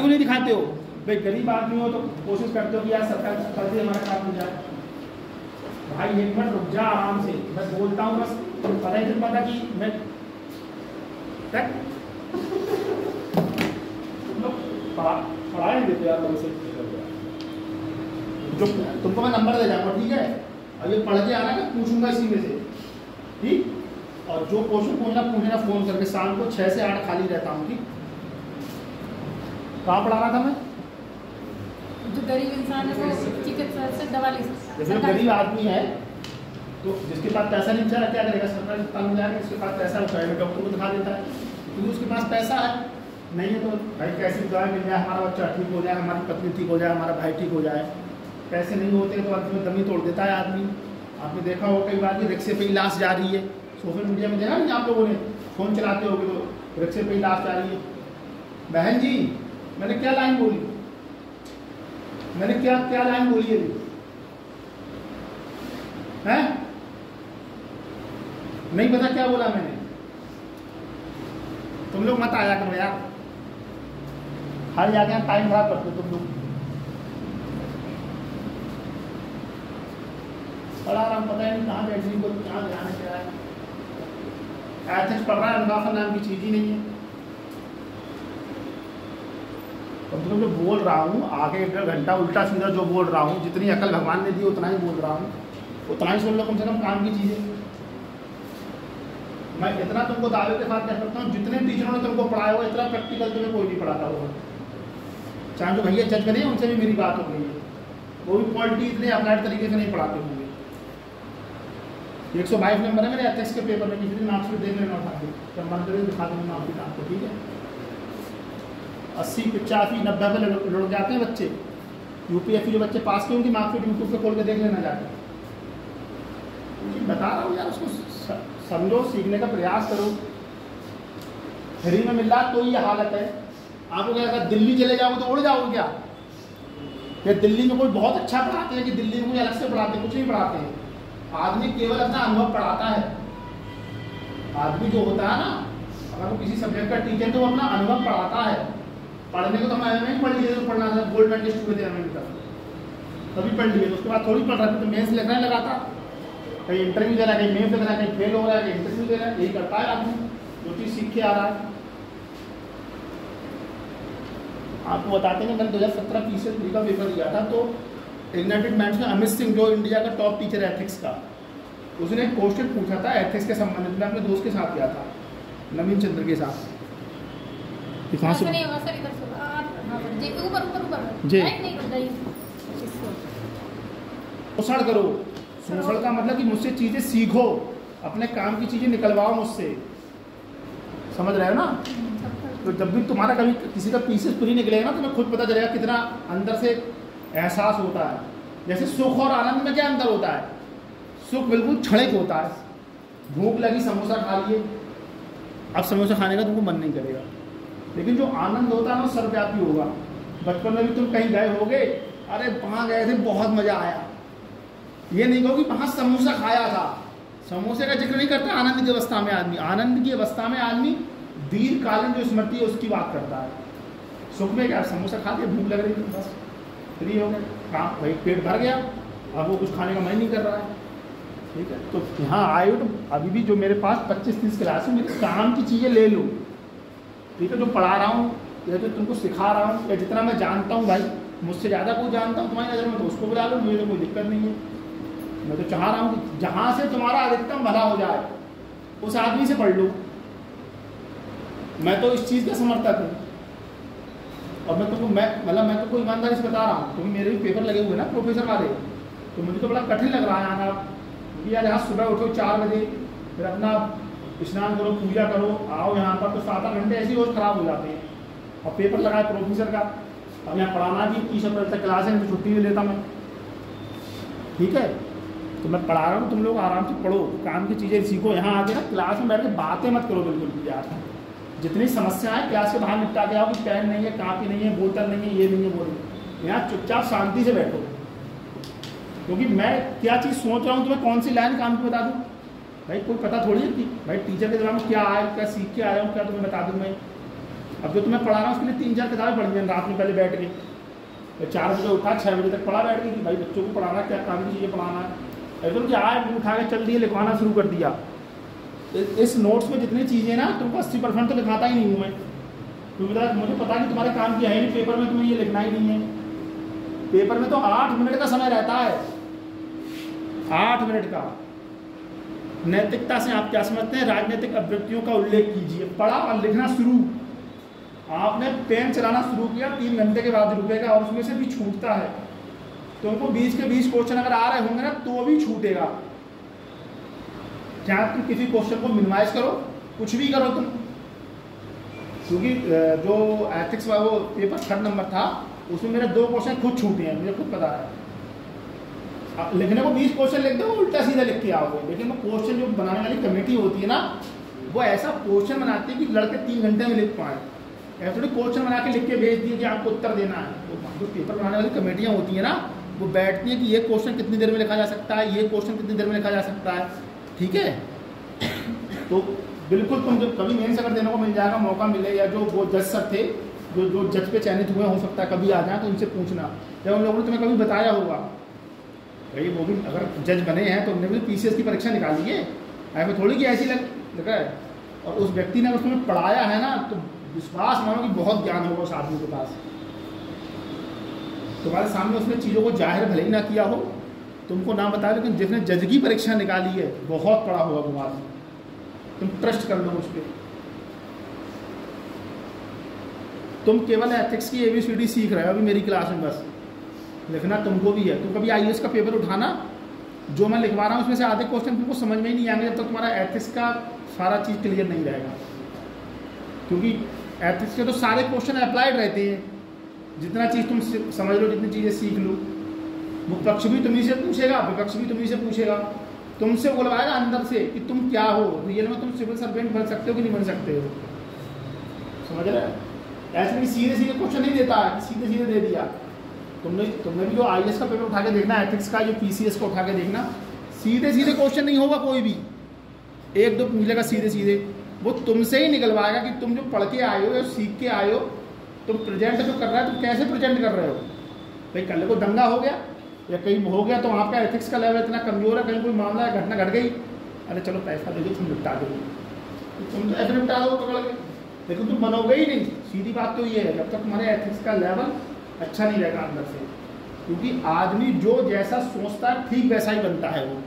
नहीं दिखाते हो? भाई गरीब आदमी हो तो कोशिश करते हो कि यार सरकार फर्जी हमारा काम हो जाए। भाई एक मिनट रुक जा, आराम से मैं बोलता हूँ, बस पता ही नहीं पता कि मैं पढ़ा नहीं देते यार लोगों से। जो तुमको मैं नंबर दे जाऊँगा, ठीक है? अब ये पढ़ के आना मैं पूछूंगा इसी में से, ठीक? और जो क्वेश्चन पूछना फ़ोन करके, शाम को 6 से 8 खाली रहता हूँ, ठीक? कहाँ पढ़ा रहा था मैं? जो गरीब इंसान है वो चिकित्सा से दवा ले सकता है। जैसे गरीब आदमी है तो जिसके पास पैसा नहीं, बेचारा क्या करेगा? सरकारी अस्पताल में जाएगा, जिसके पास पैसा होता है डॉक्टर को दिखा देता है, क्योंकि उसके पास पैसा है। नहीं है तो भाई कैसी दवाई मिल जाए, हमारा बच्चा ठीक हो जाए, हमारी पत्नी ठीक हो जाए, हमारा भाई ठीक हो जाए। पैसे नहीं होते तो अंत में दम ही तोड़ देता है आदमी। आपने देखा हो कई बार कि रिक्शे पे ही लाश जा रही है, सोशल मीडिया में देखा नहीं आप लोगों ने, फ़ोन चलाते होगे तो रिक्शे पे ही लाश जा रही है। बहन जी मैंने क्या लाइन बोली, मैंने क्या लाइन बोली है? नहीं पता क्या बोला मैंने? तुम लोग मत आया करो यार, हर जाके टाइम खराब करते हो तुम लोग। बड़ा आराम, पता है नहीं कहाँ बैठने को, कहाँ जाना क्या है। एथिक्स पढ़ रहा है, मुनाफा नाम की चीज़ ही नहीं है। अब तो जो बोल रहा हूँ आगे 1.5 घंटा उल्टा सीधा जो बोल रहा हूँ, जितनी अकल भगवान ने दी उतना ही बोल रहा हूँ, उतना ही सुन लो कम से कम काम की चीज़ें। मैं इतना तुमको दावे के साथ कह सकता हूँ, जितने टीचरों ने तुमको पढ़ाया हुआ इतना प्रैक्टिकल तुम्हें कोई नहीं पढ़ाता होगा। चाहे जो भैया जज करें उनसे भी मेरी बात हो गई है, वो भी पॉलिटी इतने अप्लाइड तरीके से नहीं पढ़ाते होंगे। 122 नंबर है मेरे एथिक्स के पेपर में, किसी दिन मार्क्सशीट देख लेना उठा के, जब मन करे दिखा देंगे मार्क्सशीट आपको, ठीक है? 80, 85, 90 पे लुढ़क जाते हैं बच्चे। यूपीएससी जो बच्चे पास किए उनकी मार्क्सशीट यूट्यूब पे खोल के देख लेना जाकर। बता रहा हूँ यार, उसको समझो, सीखने का प्रयास करो। फ्री में मिल रहा तो ये हालत है। आपको क्या अगर दिल्ली चले जाओगे तो उड़ जाओगे क्या? या दिल्ली में कोई बहुत अच्छा पढ़ाते हैं कि दिल्ली में कोई अलग से पढ़ाते हैं? कुछ नहीं पढ़ाते हैं। आदमी केवल अपना अनुभव पढ़ाता है। आदमी जो होता है ना, अगर वो किसी सब्जेक्ट का टीचर तो वो अपना अनुभव पढ़ाता है। पढ़ने को तो मैं नहीं पढ़ लिया, तो पढ़ना था, गोल्ड मेडलिस्ट हुए थे एमए का, तभी पढ़ लिए, तो उसके बाद थोड़ी पढ़ रहा है, तो मेंस लिखना ही लगातार, कहीं इंटरव्यू दे रहा है, कहीं मेंस दे रहा है, कहीं फेल हो रहा है, कहीं इंटरव्यू दे रहा है, यही करता है आदमी जो चीज़ सीख के आ रहा है। आपको बताते हैं, मैंने 2017 PCS का पेपर दिया था, तो यूनाइटेड मैंस में अमित सिंह जो इंडिया का टॉप टीचर है एथिक्स का, उसने एक क्वेश्चन पूछा था एथिक्स के संबंधित में, अपने दोस्त के साथ गया था, नवीन चंद्र के साथ। कहाँ से जी शोषण करो, शोषण का मतलब कि मुझसे चीज़ें सीखो, अपने काम की चीज़ें निकलवाओ मुझसे, समझ रहे हो ना। तो जब भी तुम्हारा कभी किसी का पीसेस फ्री निकलेगा ना, तुम्हें खुद पता चलेगा कितना अंदर से एहसास होता है। जैसे सुख और आनंद में क्या अंतर होता है, सुख बिल्कुल क्षणिक होता है, भूख लगी समोसा खा लिए, अब समोसा खाने का तुमको मन नहीं करेगा, लेकिन जो आनंद होता है ना सर्वव्यापी होगा। बचपन में भी तुम कहीं गए होगे, अरे वहाँ गए थे बहुत मज़ा आया, ये नहीं कहो कि वहाँ समोसा खाया था, समोसे का जिक्र नहीं करता। आनंद की अवस्था में आदमी, आनंद की अवस्था में आदमी दीर्घकालीन जो स्मृति है उसकी बात करता है। सुख में क्या, समोसा खा के भूख लग रही थी, बस फ्री हो गए, काम भाई पेट भर गया, अब वो कुछ खाने का मन नहीं कर रहा है, ठीक है। तो यहाँ आए हो तो अभी भी जो मेरे पास 25-30 क्लास है, मेरे काम की चीज़ें ले लो, ठीक है। जो पढ़ा रहा हूँ या जो तुमको सिखा रहा हूँ या जितना मैं जानता हूँ, भाई मुझसे ज़्यादा कोई जानता हूँ तुम्हारी नज़र में तो उसको बुला लो, मुझे तो कोई दिक्कत नहीं है। मैं तो चाह रहा हूँ कि जहाँ से तुम्हारा अधिकतम भला हो जाए उस आदमी से पढ़ लो। मैं तो इस चीज़ का समर्थक हूँ, और मैं तुमको मैं तो कोई ईमानदारी से बता रहा हूँ, क्योंकि मेरे भी पेपर लगे हुए ना प्रोफेसर वाले, तो मुझे तो बड़ा कठिन लग रहा है आना। क्योंकि यार यहाँ सुबह उठो 4 बजे, फिर अपना स्नान करो, पूजा करो, आओ यहाँ पर, तो 7-8 घंटे ऐसे ही रोज खराब हो जाते हैं। और पेपर लगा है प्रोफेसर का, अब यहाँ पढ़ाना भी 30 अप्रैल तक क्लास है, तो छुट्टी भी लेता मैं, ठीक है। तो मैं पढ़ा रहा हूँ, तुम लोग आराम से पढ़ो, काम की चीज़ें सीखो। यहाँ आके ना क्लास में बैठ के बातें मत करो बिल्कुल भी यार, जितनी समस्या है क्लास के बाहर निपटा के आओ कि पेन नहीं है, कापी नहीं है, बोतल नहीं है, ये नहीं है, वो नहीं। यहाँ चुपचाप शांति से बैठो, क्योंकि मैं क्या चीज़ सोच रहा हूँ तुम्हें कौन सी लाइन काम की बता दूँ, भाई कोई पता थोड़ी है कि भाई टीचर के दिमाग में क्या आया, क्या सीख के आया हूँ, क्या तुम्हें बता दूँ मैं। अब जो तुम्हें पढ़ा रहा हूँ उसके लिए 3-4 किताबें पढ़ी मैंने रात में पहले बैठ के, 4 बजे उठा 6 बजे तक पढ़ा बैठ गई कि भाई बच्चों को पढ़ाना, क्या काम की चीज़ें पढ़ाना है। एकदम कि आए उठा के चल दिए, लिखवाना शुरू कर दिया। इस नोट्स में जितनी चीज़ें ना तुमको 80% तो लिखाता ही नहीं हूँ मैं, क्योंकि मुझे पता नहीं तुम्हारे काम की है नहीं, पेपर में तुम्हें ये लिखना ही नहीं है। पेपर में तो 8 मिनट का समय रहता है, 8 मिनट का। नैतिकता से आप क्या समझते हैं, राजनीतिक अभिव्यक्तियों का उल्लेख कीजिए, पढ़ा और लिखना शुरू। आपने पेन चलाना शुरू किया, 3 घंटे के बाद रुकेगा, और उसमें से भी छूटता है। तुमको 20 के 20 क्वेश्चन अगर आ रहे होंगे ना तो भी छूटेगा। चाहे तुम किसी क्वेश्चन को मिनिमाइज करो, कुछ भी करो तुम, क्योंकि जो एथिक्स वाला वो पेपर 3rd नंबर था, उसमें मेरे 2 क्वेश्चन खुद छूटे हैं, मुझे खुद पता है। लिखने को 20 क्वेश्चन लिख दो, उल्टा सीधा लिख के आओगे, लेकिन वो क्वेश्चन जो बनाने वाली कमेटी होती है ना, वो ऐसा क्वेश्चन बनाती है कि लड़के 3 घंटे में लिख पाए। ऐसा थोड़ी क्वेश्चन बना के लिख के भेज दिए कि आपको उत्तर देना है। तो जो पेपर बनाने वाली कमेटियाँ होती है ना, वो बैठती है कि ये क्वेश्चन कितनी देर में लिखा जा सकता है, ये क्वेश्चन कितनी देर में लिखा जा सकता है, ठीक है। तो बिल्कुल तुम जब कभी मेंस अगर देने को मिल जाएगा, मौका मिले, या जो वो जज सब थे जो जज पे चयनित हुए, हो सकता है कभी आ जाए, तो उनसे पूछना, जब उन लोगों ने तुम्हें कभी बताया होगा भाई, वो भी अगर जज बने हैं तो उन्होंने भी PCS की परीक्षा निकाली है, ऐसे थोड़ी कि ऐसी लगा है। और उस व्यक्ति ने उसमें पढ़ाया है ना, तो विश्वास मानो कि बहुत ज्ञान होगा उस आदमी के पास। तुम्हारे सामने उसने चीज़ों को जाहिर भले ही ना किया हो, तुमको ना बताया, लेकिन जिसने जज की परीक्षा निकाली है बहुत पढ़ा होगा वो आदमी, तुम ट्रस्ट कर लो उस पर। तुम केवल एथिक्स की ABCD सीख रहे हो अभी मेरी क्लास में, बस लिखना तुमको भी है। तुम कभी IAS का पेपर उठाना, जो मैं लिखवा रहा हूँ उसमें से आधे क्वेश्चन तुमको समझ में ही नहीं आएंगे जब तक तुम्हारा एथिक्स का सारा चीज़ क्लियर नहीं रहेगा, क्योंकि एथिक्स के तो सारे क्वेश्चन अप्लाइड रहते हैं। जितना चीज़ तुम समझ लो, जितनी चीज़ें सीख लो, वो पक्ष भी तुम्ही से पूछेगा, विपक्ष भी तुम्ही से पूछेगा, तुमसे बुलवाएगा अंदर से कि तुम क्या हो, रियल में तुम सिविल सर्वेंट बन सकते हो कि नहीं बन सकते हो, समझ रहे। ऐसे भी सीधे सीधे क्वेश्चन नहीं देता है, सीधे सीधे दे दिया। तुमने भी जो IAS का पेपर उठा के देखना, एथिक्स का जो PCS का उठा के देखना, सीधे सीधे क्वेश्चन नहीं होगा कोई भी, 1-2 मिलेगा सीधे सीधे, वो तुमसे ही निकलवाएगा कि तुम जो पढ़ के आए हो या सीख के आए हो, तुम प्रेजेंट जो कर रहे हो, तुम कैसे प्रेजेंट कर रहे हो। भाई कल को दंगा हो गया, या कहीं हो गया तो आपका एथिक्स का लेवल इतना कमज़ोर है, कहीं कोई मामला या घटना घट गई, अरे चलो पैसा दे दो तुम निपटा दो, तुम तो ऐसे निपटा दो पकड़ के, लेकिन तुम बनोगे ही नहीं। सीधी बात तो ये है, जब तक तुम्हारे एथिक्स का लेवल अच्छा नहीं रहेगा अंदर से, क्योंकि आदमी जो जैसा सोचता है ठीक वैसा ही बनता है वो।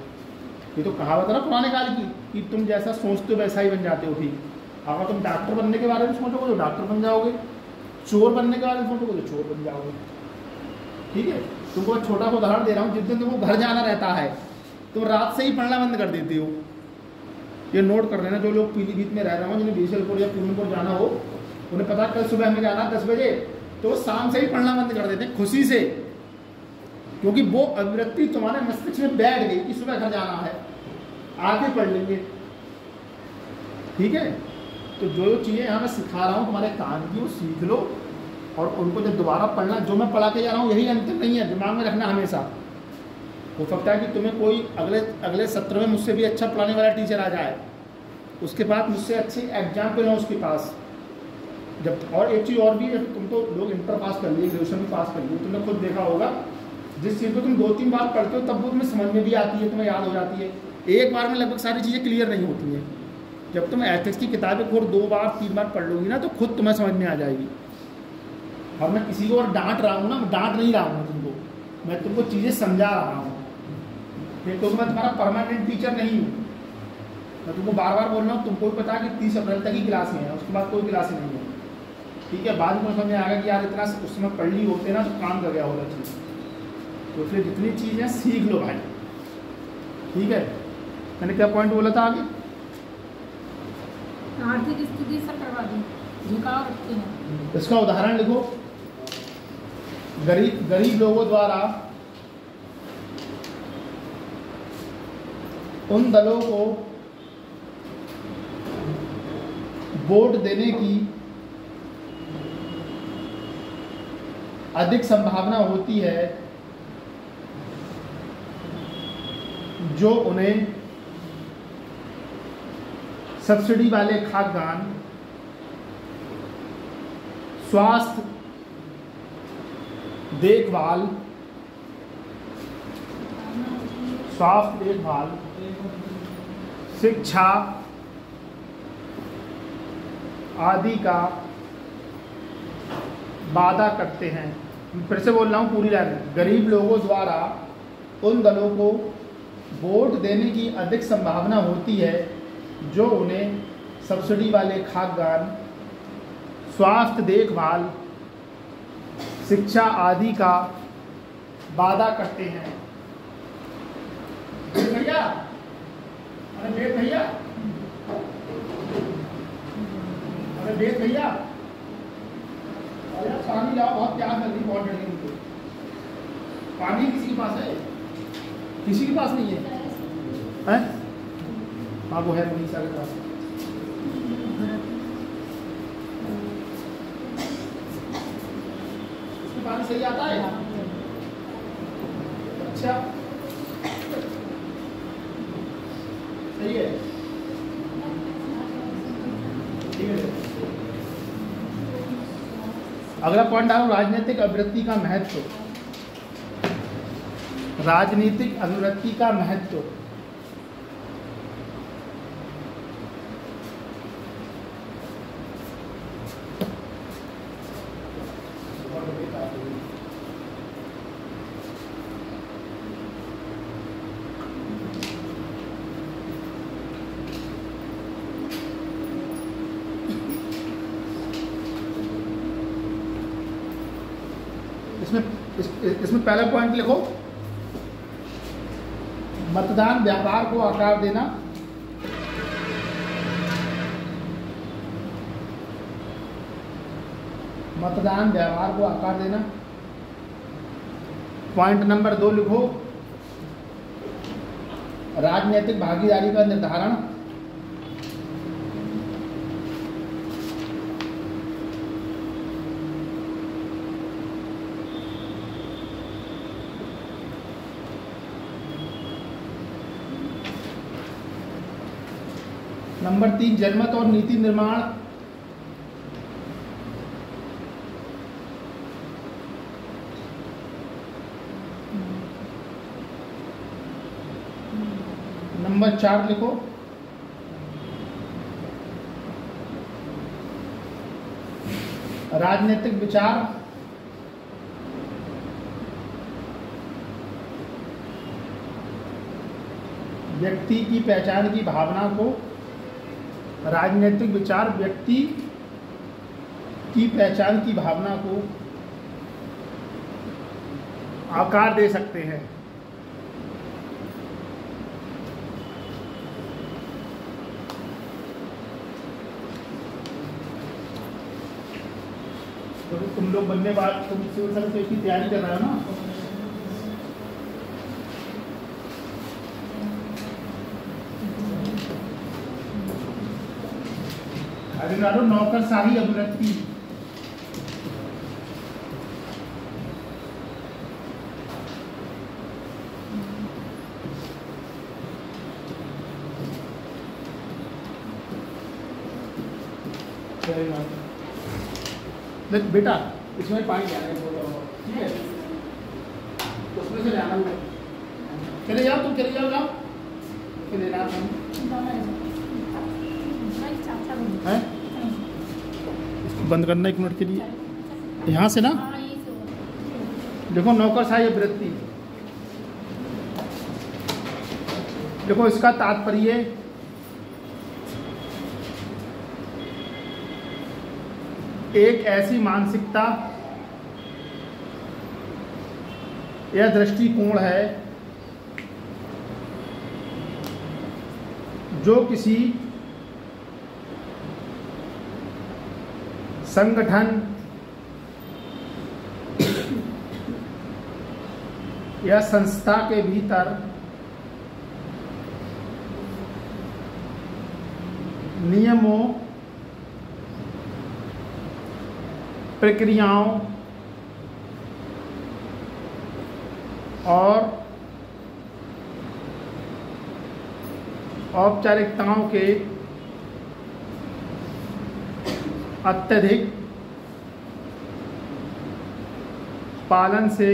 ये तो कहावत है ना पुराने काल की कि तुम जैसा सोचते हो वैसा ही बन जाते हो। ठीक, अगर तुम डॉक्टर बनने के बारे में सोचोगे तो डॉक्टर बन जाओगे, चोर बनने के बारे में सोचोगे तो चोर बन जाओगे। ठीक है, तुमको एक छोटा सा उदाहरण दे रहा हूँ। जिस दिन तुमको घर जाना रहता है तुम रात से ही पढ़ना बंद कर देते हो। ये नोट कर लेना, जो लोग पीलीभीत में रह रहे हो, जिन्हें बीसलपुर या पूर्णपुर जाना हो, उन्हें पता कल सुबह हमें जाना 10 बजे, तो शाम से ही पढ़ना बंद कर देते हैं खुशी से, क्योंकि वो अभिवृत्ति तुम्हारे मस्तिष्क में बैठ गई कि सुबह घर जाना है, आगे पढ़ लेंगे। ठीक है, तो जो चीज़ें यहाँ मैं सिखा रहा हूँ तुम्हारे काम की, वो सीख लो, और उनको जब दोबारा पढ़ना, जो मैं पढ़ा के जा रहा हूँ यही अंतिम नहीं है, दिमाग में रखना हमेशा। हो सकता है कि तुम्हें कोई अगले सत्र में मुझसे भी अच्छा पढ़ाने वाला टीचर आ जाए, उसके बाद मुझसे अच्छे एग्जाम्पल हो उसके पास। जब और एक चीज़ और भी है, तुम तो लोग इंटर पास कर लिए, ग्रेजुएशन भी पास कर लिए, तुमने खुद देखा होगा जिस चीज़ को तुम 2-3 बार पढ़ते हो तब वो तुम्हें समझ में भी आती है, तुम्हें याद हो जाती है। एक बार में लगभग सारी चीज़ें क्लियर नहीं होती हैं। जब तुम एथिक्स की किताबें खुद 2 बार 3 बार पढ़ लोगी ना, तो खुद तुम्हें समझ में आ जाएगी। और मैं किसी को और डांट रहा हूँ ना, मैं डांट नहीं रहा हूँ तुमको, मैं तुमको चीज़ें समझा रहा हूँ। तो मैं तुम्हारा परमानेंट टीचर नहीं हूँ, मैं तुमको बार बार बोल रहा हूँ। तुमको भी पता है कि 30 अप्रैल तक ही क्लास है, उसके बाद कोई क्लास नहीं है। ठीक है, बाद में समझ में आएगा कि यार इतना उस समय पढ़ ली होते ना तो काम कर गया होगा चीज़। तो इसलिए जितनी चीज़ें सीख लो भाई। ठीक है, मैंने क्या पॉइंट बोला था आगे? आर्थिक स्थिति सब करवा दी, झुकाव रखते हैं। इसका उदाहरण लिखो। गरीब लोगों द्वारा उन दलों को वोट देने की अधिक संभावना होती है जो उन्हें सब्सिडी वाले खाद्यान्न, स्वास्थ्य देखभाल, शिक्षा आदि का वादा करते हैं। फिर से बोल रहा हूँ पूरी लाइन। गरीब लोगों द्वारा उन दलों को वोट देने की अधिक संभावना होती है जो उन्हें सब्सिडी वाले खाद्यान्न, स्वास्थ्य देखभाल, शिक्षा आदि का वादा करते हैं। भैया, अरे बेट भैया, अरे बेट भैया, अरे पानी लाओ, बहुत प्यास लग रही, बहुत डर रही। पानी किसी के पास है? किसी के पास नहीं है? हैं? हाँ वो है मनीषा के पास। उसमें पानी सही आता है? अच्छा सही है, ठीक है। अगला पॉइंट आ रहा, राजनीतिक अभिवृत्ति का महत्व। राजनीतिक अभिवृत्ति का महत्व। इसमें पहला पॉइंट लिखो, मतदान व्यवहार को आकार देना। मतदान व्यवहार को आकार देना। पॉइंट नंबर 2 लिखो, राजनीतिक भागीदारी का निर्धारण। नंबर 3, जनमत और नीति निर्माण। नंबर 4 लिखो। राजनीतिक विचार व्यक्ति की पहचान की भावना को, राजनीतिक विचार व्यक्ति की पहचान की भावना को आकार दे सकते हैं। तो तुम लोग बनने बाद तुम सिविल सर्विस की तैयारी कर रहे हो ना, अरे नौकरशाही अभिव्यक्ति, देख बेटा इसमें पानी जाना है, ठीक है, उसमें से जाना है। चले जाओ, तुम चले जाओ, जाओ चले जाओ है। इसको बंद करना 1 मिनट के लिए, यहाँ से ना। देखो नौकरशाही अभिव्यक्ति, देखो इसका तात्पर्य एक ऐसी मानसिकता या दृष्टिकोण है जो किसी संगठन या संस्था के भीतर नियमों, प्रक्रियाओं और औपचारिकताओं के अत्यधिक पालन से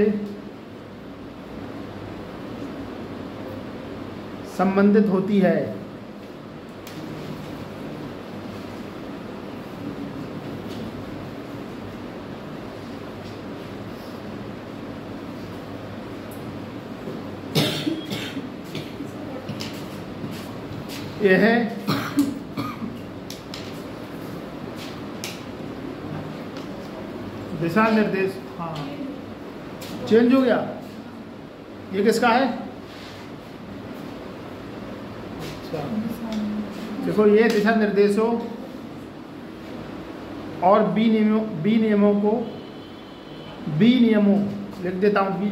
संबंधित होती है। यह दिशा निर्देश, हाँ चेंज हो गया, ये किसका है? अच्छा देखो, ये दिशा निर्देशों और बी नियमों को, बी नियमों लिख देता हूँ, बी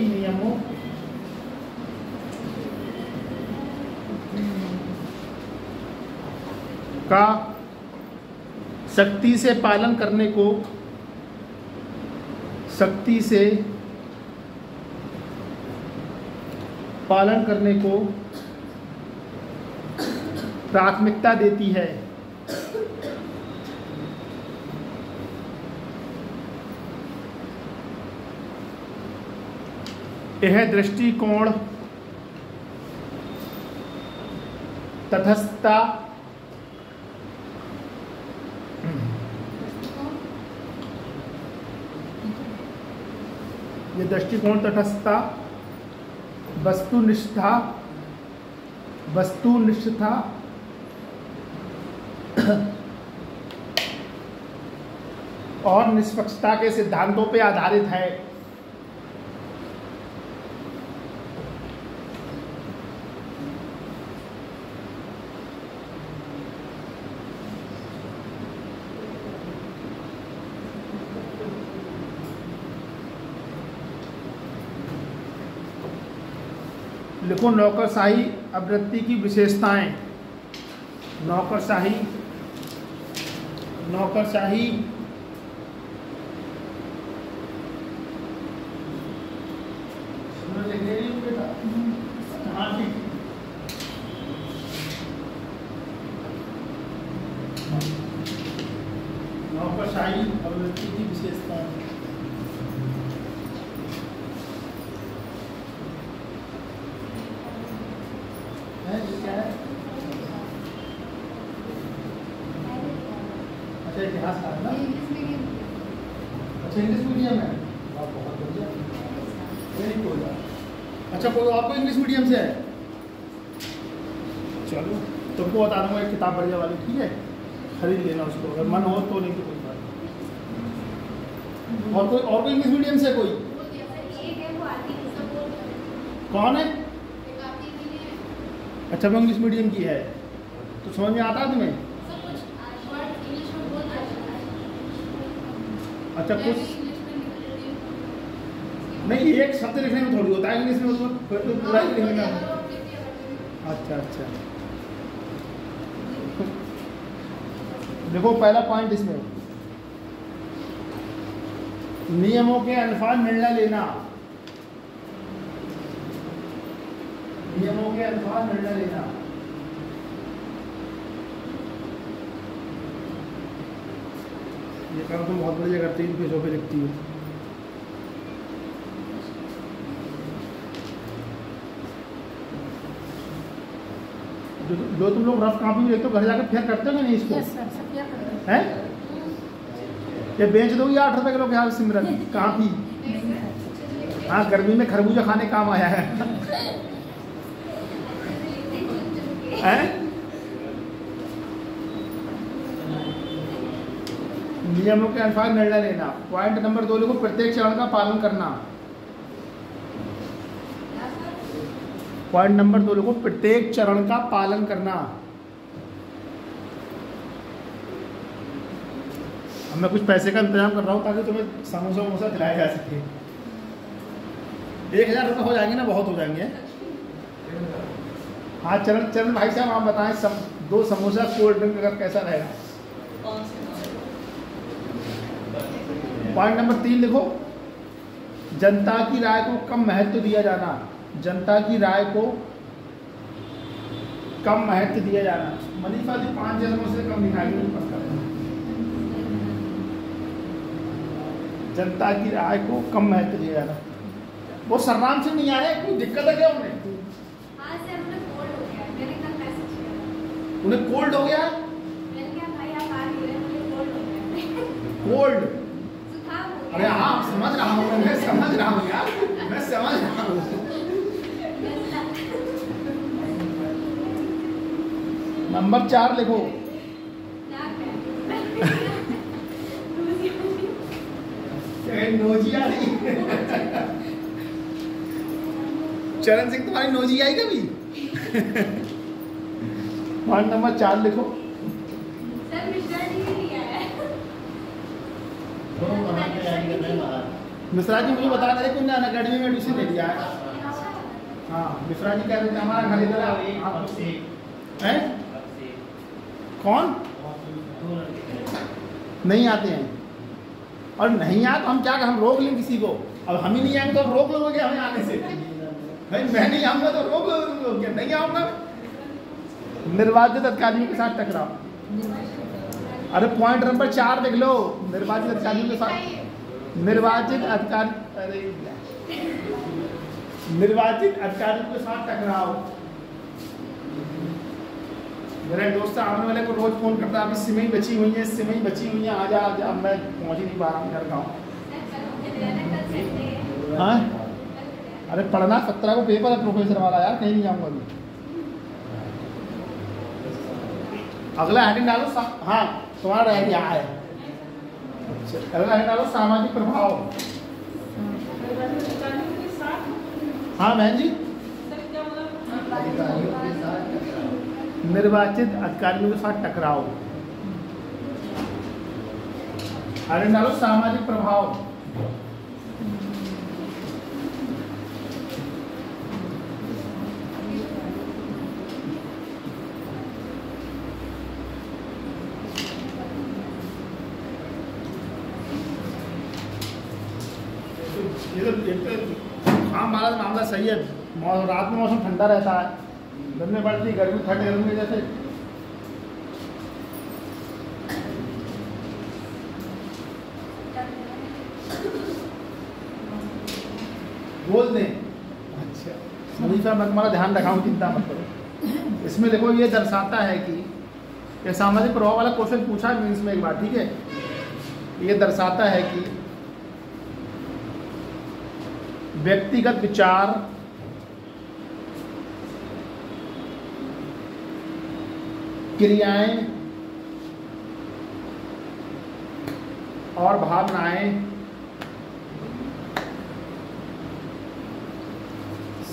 नियमों का सख्ती से पालन करने को, सख्ती से पालन करने को प्राथमिकता देती है। यह दृष्टिकोण तटस्थता, ये दृष्टिकोण तटस्थता, वस्तुनिष्ठता और निष्पक्षता के सिद्धांतों पर आधारित है। लिखो नौकरशाही अभिव्यक्ति की विशेषताएं। नौकरशाही नौकरशाही अभिव्यक्ति की विशेषताएं। अच्छा इतिहास का है ना? अच्छा इंग्लिश मीडियम है, वाह बहुत बढ़िया, वेरी गुड। अच्छा कोई और कोई इंग्लिश मीडियम से है? चलो तुमको बता दूंगा एक किताब बढ़िया वाली, ठीक है, खरीद लेना उसको अगर मन हो तो, नहीं तो कोई बात नहीं। और कोई इंग्लिश मीडियम से कोई? कौन है? अच्छा वो इंग्लिश मीडियम की है, तो समझ में आता है तुम्हें? अच्छा कुछ नहीं, एक शब्द लिखने में थोड़ी होता है इंग्लिश में, तो पूरा ही लिखने में। अच्छा अच्छा देखो पहला पॉइंट इसमें, नियमों के अनुसार निर्णय लेना, नियमों के अनुसार निर्णय लेना। ये काम तुम बहुत बढ़िया करती हो, पेजों पे लिखती हो। जो तुम लोग रफ कॉपी में लिखते हो घर जाकर फेयर करते हो नहीं इसको? यस सर, सब क्या करते हैं? ये बेच दोगी 8 रुपए किलो के हाल सिमरन कॉपी? हाँ गर्मी में खरबूजा खाने काम आया है। हैं? नियमों के अनुसार निर्णय लेना। पॉइंट नंबर 2 लिखो, प्रत्येक चरण का पालन करना। पॉइंट नंबर 2 लिखो, प्रत्येक चरण का पालन करना। अब मैं कुछ पैसे का इंतजाम कर रहा हूँ ताकि तुम्हें समोसा वमोसा दिलाया जा सके। 1000 रुपये हो जाएंगे ना, बहुत हो जाएंगे। हाँ चरण चरण भाई साहब आप बताएं, 2 समोसा कोल्ड ड्रिंक अगर कैसा रहेगा? पॉइंट नंबर 3 लिखो, जनता की राय को कम महत्व दिया जाना। जनता की राय को कम महत्व दिया जाना। मनीषा जी 5 समोसे कम दिखाई नहीं पड़ता। जनता की राय को कम महत्व दिया जाना। वो सर्राम से नहीं आ रहे, कोई दिक्कत है क्या उन्हें? हाँ सर, उन्हें कोल्ड हो गया, मैंने कल मैसेज किया। उन्हें कोल्ड हो गया? मैंने कहा भाई आप आ नहीं रहे, मुझे कोल्ड हो गया। कोल्ड? जुकाम हो गया। अरे हाँ समझ रहा हूँ, मैं समझ रहा हूँ यार, मैं समझ रहा हूँ। नंबर 4 लिखो, नोजिया नहीं। चरण सिंह तुम्हारी नोजी आई कभी? पॉइंट नंबर 4 लिखो। सर मिश्रा जी भी नहीं आया है। मिश्रा जी मुझे बता रहे थे कि उन्होंने अकेडमी में एडमिशन ले लिया है। हाँ मिश्रा जी कह रहे थे हमारा घर इधर है। कौन? नहीं आते हैं, और नहीं आए तो हम क्या, हम रोक लें किसी को? अब हम ही नहीं आएंगे तो रोक लोगे हमें आने से? भाई मैं नहीं आऊंगा तो रोक लोगे तुम लोग क्या? नहीं आऊंगा। निर्वाचित अधिकारियों के साथ टकराव। अरे पॉइंट नंबर 4 देख लो, निर्वाचित अधिकारियों के साथ, निर्वाचित अधिकारी, अरे निर्वाचित अधिकारियों के साथ टकराव। मेरा दोस्त आने वाले को रोज फोन करता है, अभी सिमई बची हुई है, सिमई बची हुई है, आजा आजा। अब मैं पहुंच ही नहीं पा रहा हूँ घर गाँव। हाँ अरे पढ़ना 17 को पेपर है प्रोफेसर वाला यार, कहीं नहीं जाऊँगा अभी। अगला हेडिंग डालो हाँ तुम्हारा रह गया है। अच्छा अगला हेडिंग डालो सामाजिक प्रभाव। हाँ बहन जी, निर्वाचित अधिकारियों के साथ टकराव। अरे डालो सामाजिक प्रभाव। ये तो हाँ हमारा मामला सही है, रात में मौसम ठंडा रहता है, दिन में बढ़ती गर्मी, ठंड गर्मी जैसे। बोल दें। अच्छा मनीषा मैं तुम्हारा ध्यान रखा हूँ, चिंता मत करो। इसमें देखो ये दर्शाता है कि ये सामाजिक प्रभाव वाला क्वेश्चन पूछा है मीन्स में एक बार, ठीक है। ये दर्शाता है कि व्यक्तिगत विचार, क्रियाएं और भावनाएं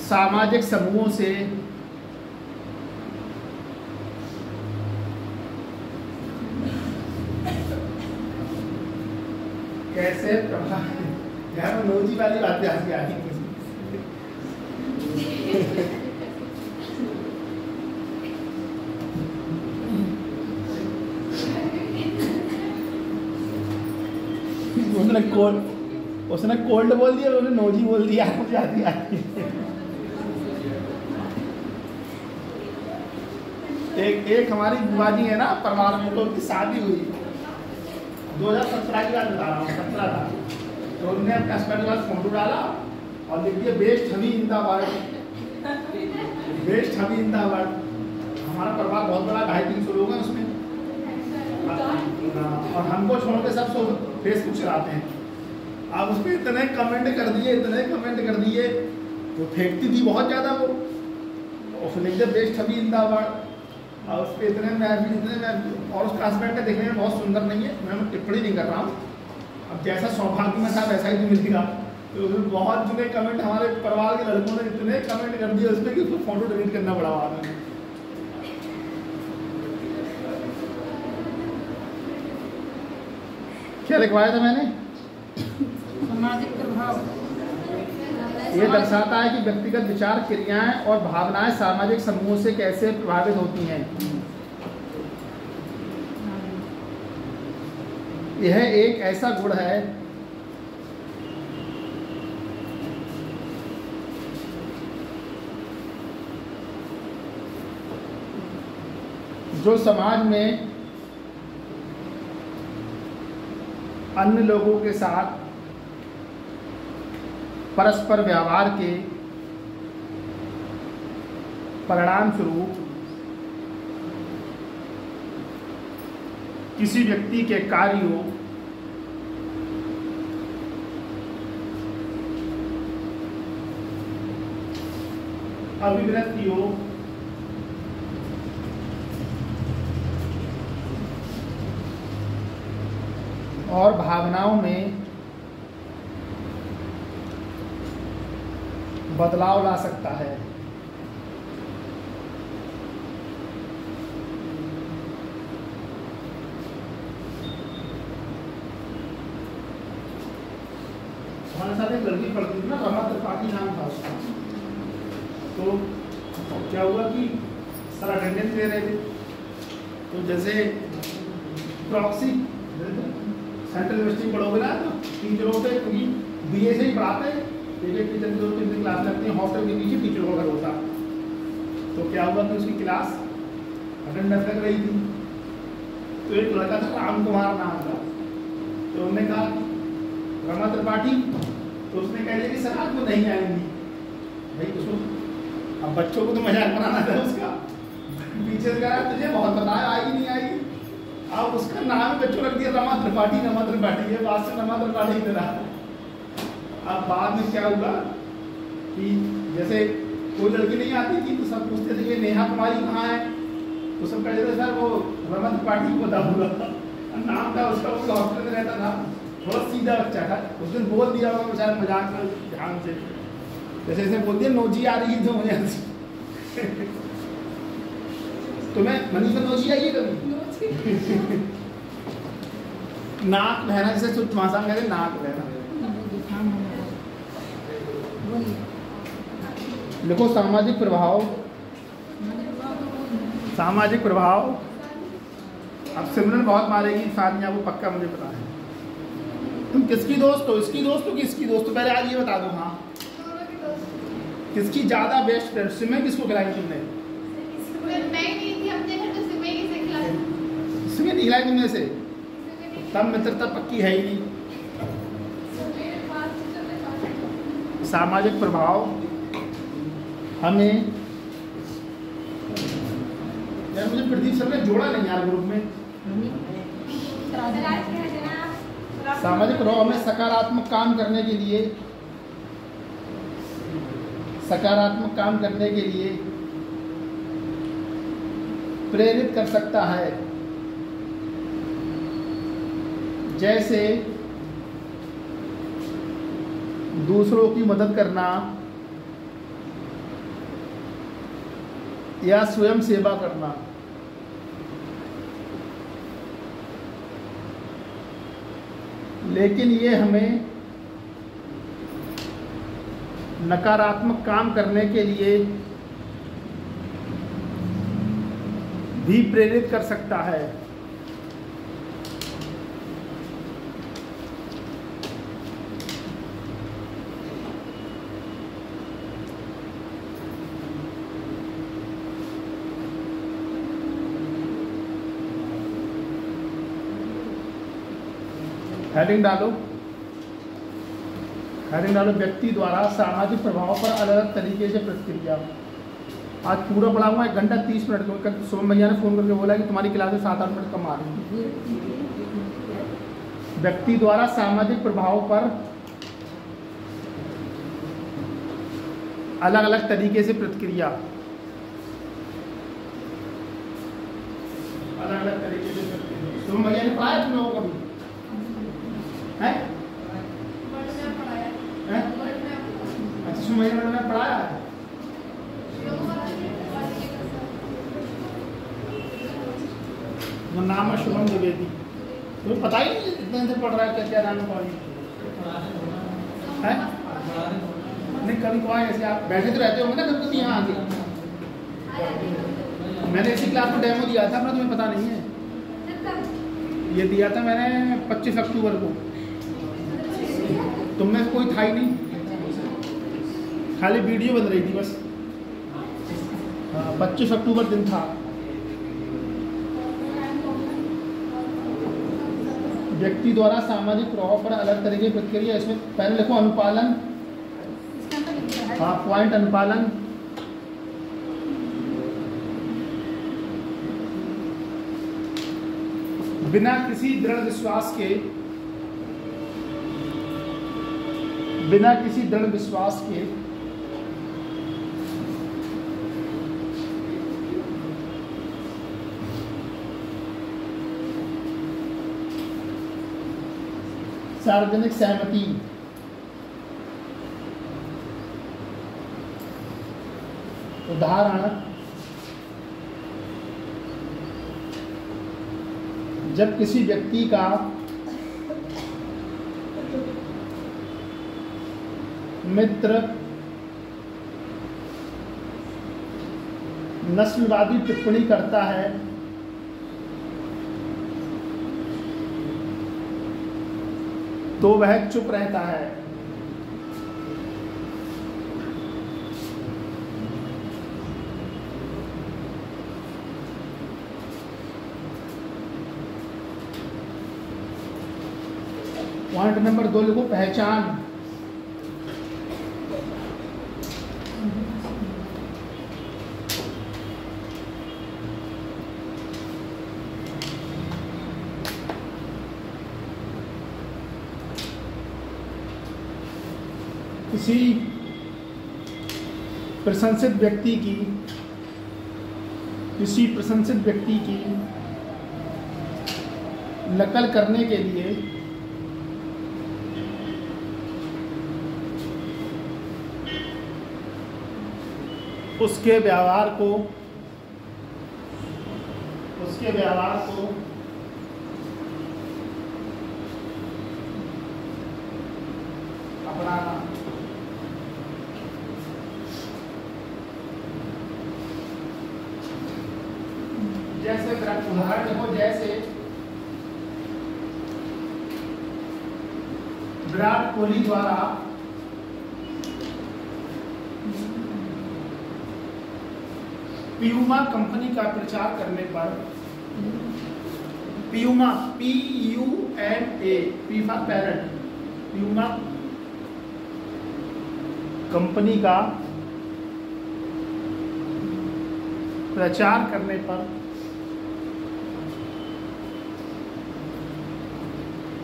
सामाजिक समूहों से कैसे यार नोजी वाली बातें आगे आ रही उसने कोल्ड बोल दिया, उसने नोजी बोल दिया, मुझे आती एक हमारी बुआजी है ना परिवार में, तो उनकी शादी हुई 2017 की बात बता रहा हूँ, 17 था। तो उन्होंने अपने हस्बैंड के पास फोटो डाला और लिख दिया बेस्ट हबी इंदाबाद, बेस्ट हबी इंदाबाद। हमारा परिवार बहुत बड़ा, 250-300 लोग हैं उसमें, और हमको छोड़ के सब फेसबुक चलाते हैं। अब उस पर इतने कमेंट कर दिए, इतने कमेंट कर दिए, तो फेंकती थी बहुत ज़्यादा वो, उसने लिख दिया बेस्ट हबी इंदाबाद। और उस पर इतने और उसका हस्बैंड का देखने में बहुत सुंदर नहीं है, मैं टिप्पणी नहीं कर रहा हूँ। अब जैसा सौभाग्य में था वैसा ही तो मिलेगा। तो उसमें बहुत जुने कमेंट हमारे परिवार के लड़कों ने इतने कमेंट कर दिए उस पर कि उसको फोटो डिलीट करना पड़ा बाद में। क्या लिखवाया था मैंने? सामाजिक प्रभाव। ये दर्शाता है कि व्यक्तिगत विचार, क्रियाएं और भावनाएं सामाजिक समूहों से कैसे प्रभावित होती हैं। यह एक ऐसा गुण है जो समाज में अन्य लोगों के साथ परस्पर व्यवहार के परिणाम स्वरूप किसी व्यक्ति के कार्यों, अभिव्यक्तियों और भावनाओं में बदलाव ला सकता है। हमारे साथ एक लड़की पढ़ती थी ना, रमा त्रिपाठी नाम था उसका। तो क्या हुआ कि सर अटेंडेंस ले रहे थे, तो जैसे प्रॉक्सी सेंट्रल यूनिवर्सिटी पढ़ोगे ना तो टीचरों से, क्योंकि बीए से ही पढ़ाते हैं, एक टीचर की 2-3 क्लास लगती है, हॉस्टल के पीछे टीचरों का घर होता। तो क्या हुआ कि उसकी क्लास अटेंडेंस लग रही थी, तो एक लड़का था राम कुमार नाम का, तो उन्होंने कहा रमा त्रिपाठी, तो उसने कह दिया कि सर आज वो नहीं आएंगी। भाई उसको अब बच्चों को तो मजाक बनाना था उसका, पीछे से कह रहा तुझे बहुत बताया आएगी नहीं आएगी। अब उसका नाम बच्चों रख दिया रमा त्रिपाठी, रमा त्रिपाठी, ये बात से रमा त्रिपाठी ही रहा। अब बाद में क्या हुआ कि जैसे कोई लड़की नहीं आती थी तो सब पूछते थे कि नेहा कुमारी कहाँ है, तो सब कहते थे सर वो रमा त्रिपाठी को बता हुआ नाम था उसका, वो हॉस्टल में रहता था, थोड़ा सीधा बच्चा था। उस दिन बोल दिया होगा बेचारा मजाक में ध्यान से, जैसे जैसे बोल दिया नोजी आ रही है तो मुझे तुम्हें मनीषा नोजी आई है कभी? नाक बहना, जैसे शुद्ध भाषा में नाक बहना। देखो सामाजिक प्रभाव, सामाजिक प्रभाव। अब सिमरन बहुत मारेगी सानिया को, पक्का मुझे पता है। तुम किसकी दोस्त हो, इसकी दोस्त हो कि इसकी दोस्त हो? पहले आज ये बता दो। हाँ, किसकी ज्यादा बेस्ट फ्रेंड? सिमरन किसको खिलाई तुमने? सिमरन नहीं खिलाई तुमने से, तब मित्रता पक्की है ही नहीं। सामाजिक प्रभाव हमें यार मुझे प्रदीप सर ने जोड़ा नहीं यार ग्रुप में। सामाजिक प्रभाव हमें सकारात्मक काम करने के लिए प्रेरित कर सकता है, जैसे दूसरों की मदद करना या स्वयं सेवा करना। लेकिन ये हमें नकारात्मक काम करने के लिए भी प्रेरित कर सकता है। हेडिंग डालो, व्यक्ति द्वारा सामाजिक प्रभाव पर अलग अलग तरीके से प्रतिक्रिया। आज पूरा पढ़ा हुआ 1 घंटा 30 मिनट। सोम भैया ने फ़ोन करके बोला कि तुम्हारी क्लास में 7-8 मिनट कम आ रही है। व्यक्ति द्वारा सामाजिक प्रभाव पर अलग अलग तरीके से प्रतिक्रिया, सोम भैया ने पढ़ाया तुम लोगों को कभी है? अच्छा, सोम भैया ने पढ़ाया है। नाम है शुभम द्विवेदी। तुम्हें पता ही नहीं इतने से पढ़ रहा है, क्या क्या नाम है? नहीं कभी को ऐसे आप बैठे तो रहते होंगे ना कभी यहाँ आके। मैंने इसी क्लास में डेमो दिया था अपना, तुम्हें पता नहीं है? ये दिया था मैंने 25 अक्टूबर को। तुम में कोई था ही नहीं, खाली वीडियो बन रही थी बस। 25 अक्टूबर दिन था। व्यक्ति द्वारा सामाजिक प्रभाव पर अलग तरह की प्रतिक्रिया। इसमें पहले लिखो अनुपालन। हाँ, पॉइंट अनुपालन। बिना किसी दृढ़ विश्वास के सार्वजनिक सहमति। उदाहरण, जब किसी व्यक्ति का मित्र नस्लवादी टिप्पणी करता है तो वह चुप रहता है। पॉइंट नंबर 2 लिखो पहचान। किसी प्रशंसित व्यक्ति की नकल करने के लिए उसके व्यवहार को अपनाना। जैसे उदाहरण देखो, जैसे विराट कोहली द्वारा प्यूमा कंपनी का प्रचार करने पर, प्यूमा PUMA पीफा पैरेंट, प्यूमा कंपनी का प्रचार करने पर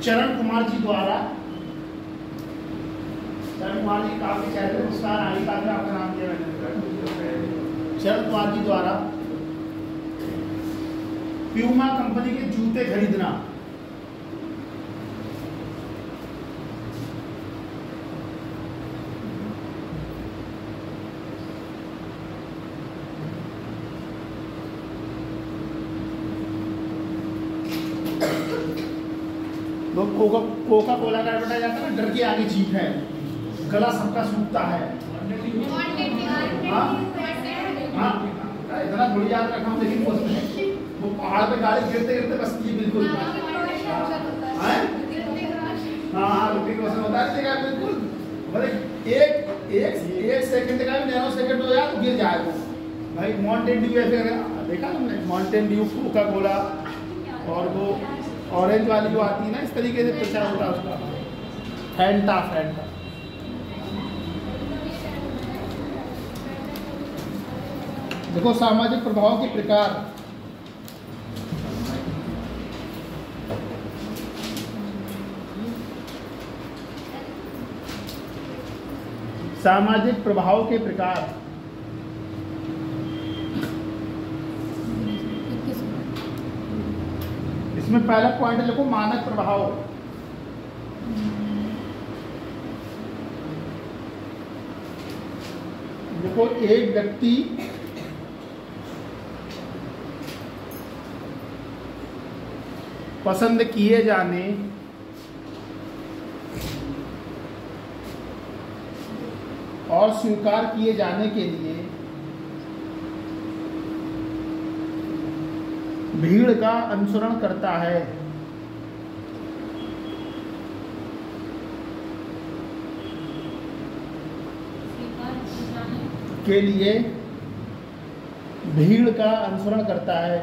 चरण कुमार जी द्वारा, चरण कुमार जी काफी कहते हैं उसका नाम आपका नाम दिया मैंने, चरण कुमार जी द्वारा प्यूमा कंपनी के जूते खरीदना। लोग कोका कोला का एडवर्टाइज आता है ना, डर के आगे जीत है, गला सबका सूखता है। हाँ इतना थोड़ी याद रखा हूँ, लेकिन वो पहाड़ पे गाड़ी गिरते गिरते बसती है बिल्कुल। हाँ ऋतिक रोशन होता है बिल्कुल, मतलब एक सेकंड का भी नैनो सेकंड हो जाए तो गिर जाए वो भाई। माउंटेन ड्यू ऐसे देखा तुमने, माउंटेन ड्यू, कोका कोला, और वो ऑरेंज वाली जो आती है ना, इस तरीके से प्रचार होता है उसका, फैंटा। देखो सामाजिक प्रभाव के प्रकार, सामाजिक प्रभाव के प्रकार। इसमें पहला पॉइंट लिखो मानक प्रभाव। देखो एक व्यक्ति पसंद किए जाने और स्वीकार किए जाने के लिए भीड़ का अनुसरण करता है। के लिए भीड़ का अनुसरण करता है।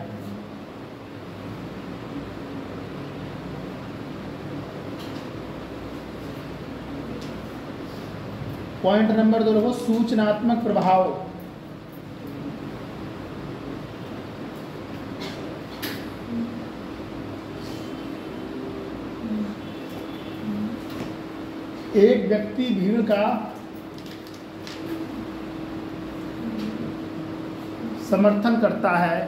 पॉइंट नंबर 2 देखो सूचनात्मक प्रभाव। एक व्यक्ति भीड़ का समर्थन करता है।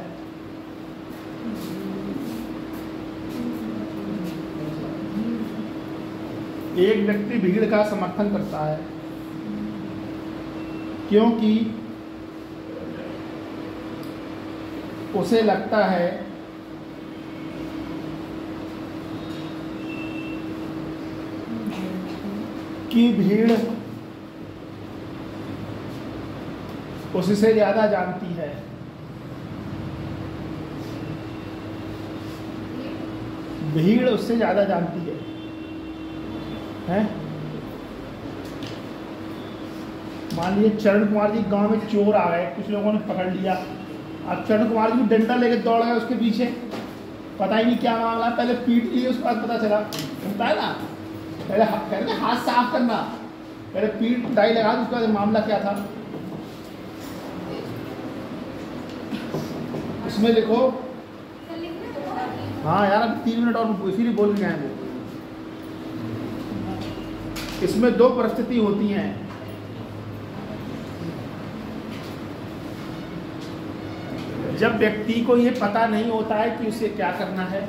एक व्यक्ति भीड़ का समर्थन करता है क्योंकि उसे लगता है कि भीड़ उससे ज़्यादा जानती है। भीड़ उससे ज़्यादा जानती है, हैं? मान लीजिए चरण कुमार जी गांव में चोर आ गए, कुछ लोगों ने पकड़ लिया। अब चरण कुमार जी डंडा लेके दौड़ गए उसके पीछे, पता ही नहीं क्या मामला, पहले पीट लिए, उसके बाद पता चला, होता है ना, पहले कहते हैं हाथ साफ करना, पहले पीट पिटाई लगा दी, उसके बाद मामला क्या था। इसमें देखो, हाँ यार अभी 3 मिनट और इसीलिए बोल के गए वो। इसमें 2 परिस्थिति होती हैं। जब व्यक्ति को ये पता नहीं होता है कि उसे क्या करना है,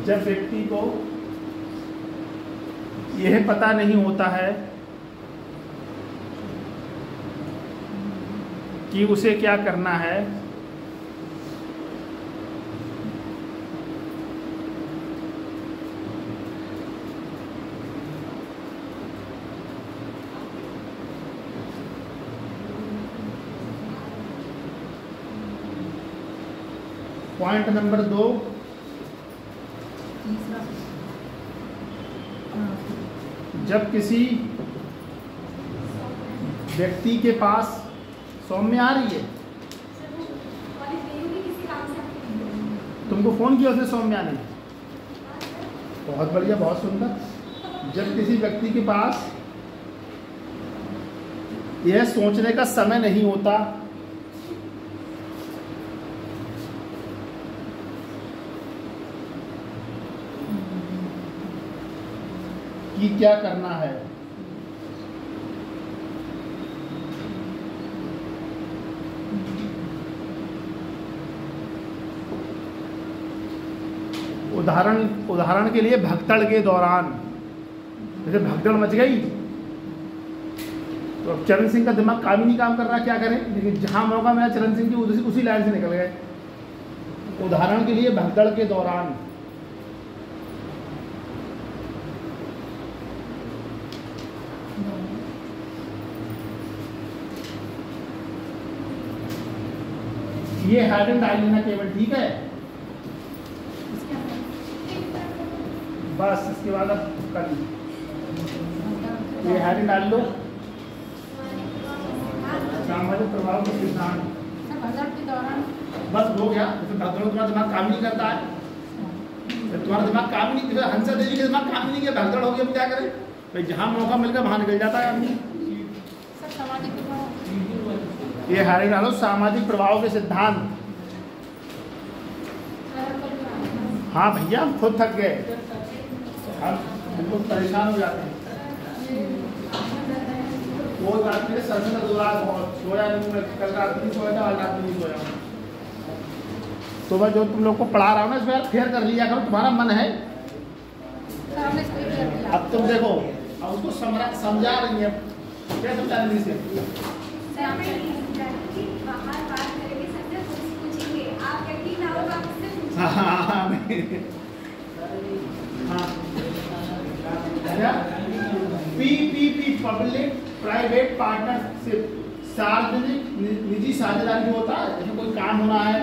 जब व्यक्ति को यह पता नहीं होता है कि उसे क्या करना है, पॉइंट नंबर 2, जब किसी व्यक्ति के पास सौम्य आ रही है, तुमको फोन किया उसने सौम्या ने, बहुत बढ़िया, बहुत सुंदर। जब किसी व्यक्ति के पास यह सोचने का समय नहीं होता कि क्या करना है। उदाहरण के लिए भगदड़ के दौरान, जैसे भगदड़ मच गई तो अब चरण सिंह का दिमाग काम ही नहीं काम कर रहा, क्या करें, लेकिन जहां मौका मिला चरण सिंह की उसी लाइन से निकल गए। उदाहरण के लिए भगदड़ के दौरान, ये हेडिंग डाल लेना केवल, ठीक है। बस इसके बाद अब कर ये हेडिंग डाल लो, सामाजिक प्रभाव के सिद्धांत। के दौरान बस हो गया। तुम्हारा दिमाग काम नहीं करता है, तुम्हारा दिमाग काम नहीं, जैसे हंसा देवी के दिमाग काम नहीं किया, भगदड़ हो गया, अब क्या करें भाई, जहाँ मौका मिलकर वहाँ निकल जाता है आदमी। ये हेडिंग डालो, सामाजिक प्रभाव के सिद्धांत। हाँ भैया हम खुद थक गए, हम बिल्कुल परेशान हो जाते हैं। वो रात में सर में बहुत सोया नहीं, मैं कल रात नहीं सोया था, आज रात नहीं सोया। तो मैं जो तुम लोग को पढ़ा रहा हूँ ना, इस बार फेयर कर लिया करो, तुम्हारा मन है। अब तुम देखो, अब उसको समझा रही है, क्या समझा रही है? पीपीपी पब्लिक प्राइवेट पार्टनरशिप, सार्वजनिक निजी साझेदारी होता है। जैसे कोई काम होना है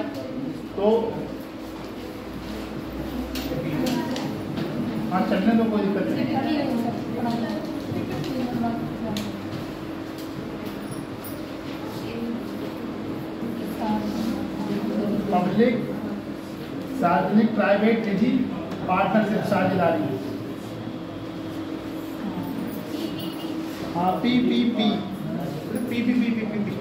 तो हाँ चलने में कोई दिक्कत नहीं। पब्लिक सार्वजनिक प्राइवेट निजी पार्टनरशिप साझेदारी, हाँ पीपीपी पीपीपी पीपीपी।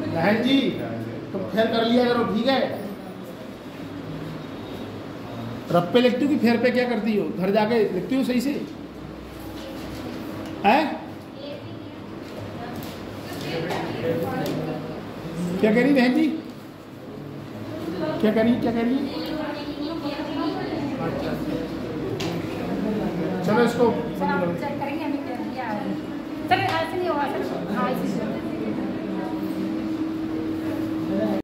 बहन जी तुम फेर कर लिया करो, ठीक है। रप्पे लिखती हो कि फेर पे क्या करती हो, घर जाके लिखती हो सही से, हैं? क्या कह रही बहन जी, क्या कह रही, क्या कह रही? अच्छा चलो इसको चेक करेंगे हमें क्या है। सर ऐसे नहीं होगा सर, हाँ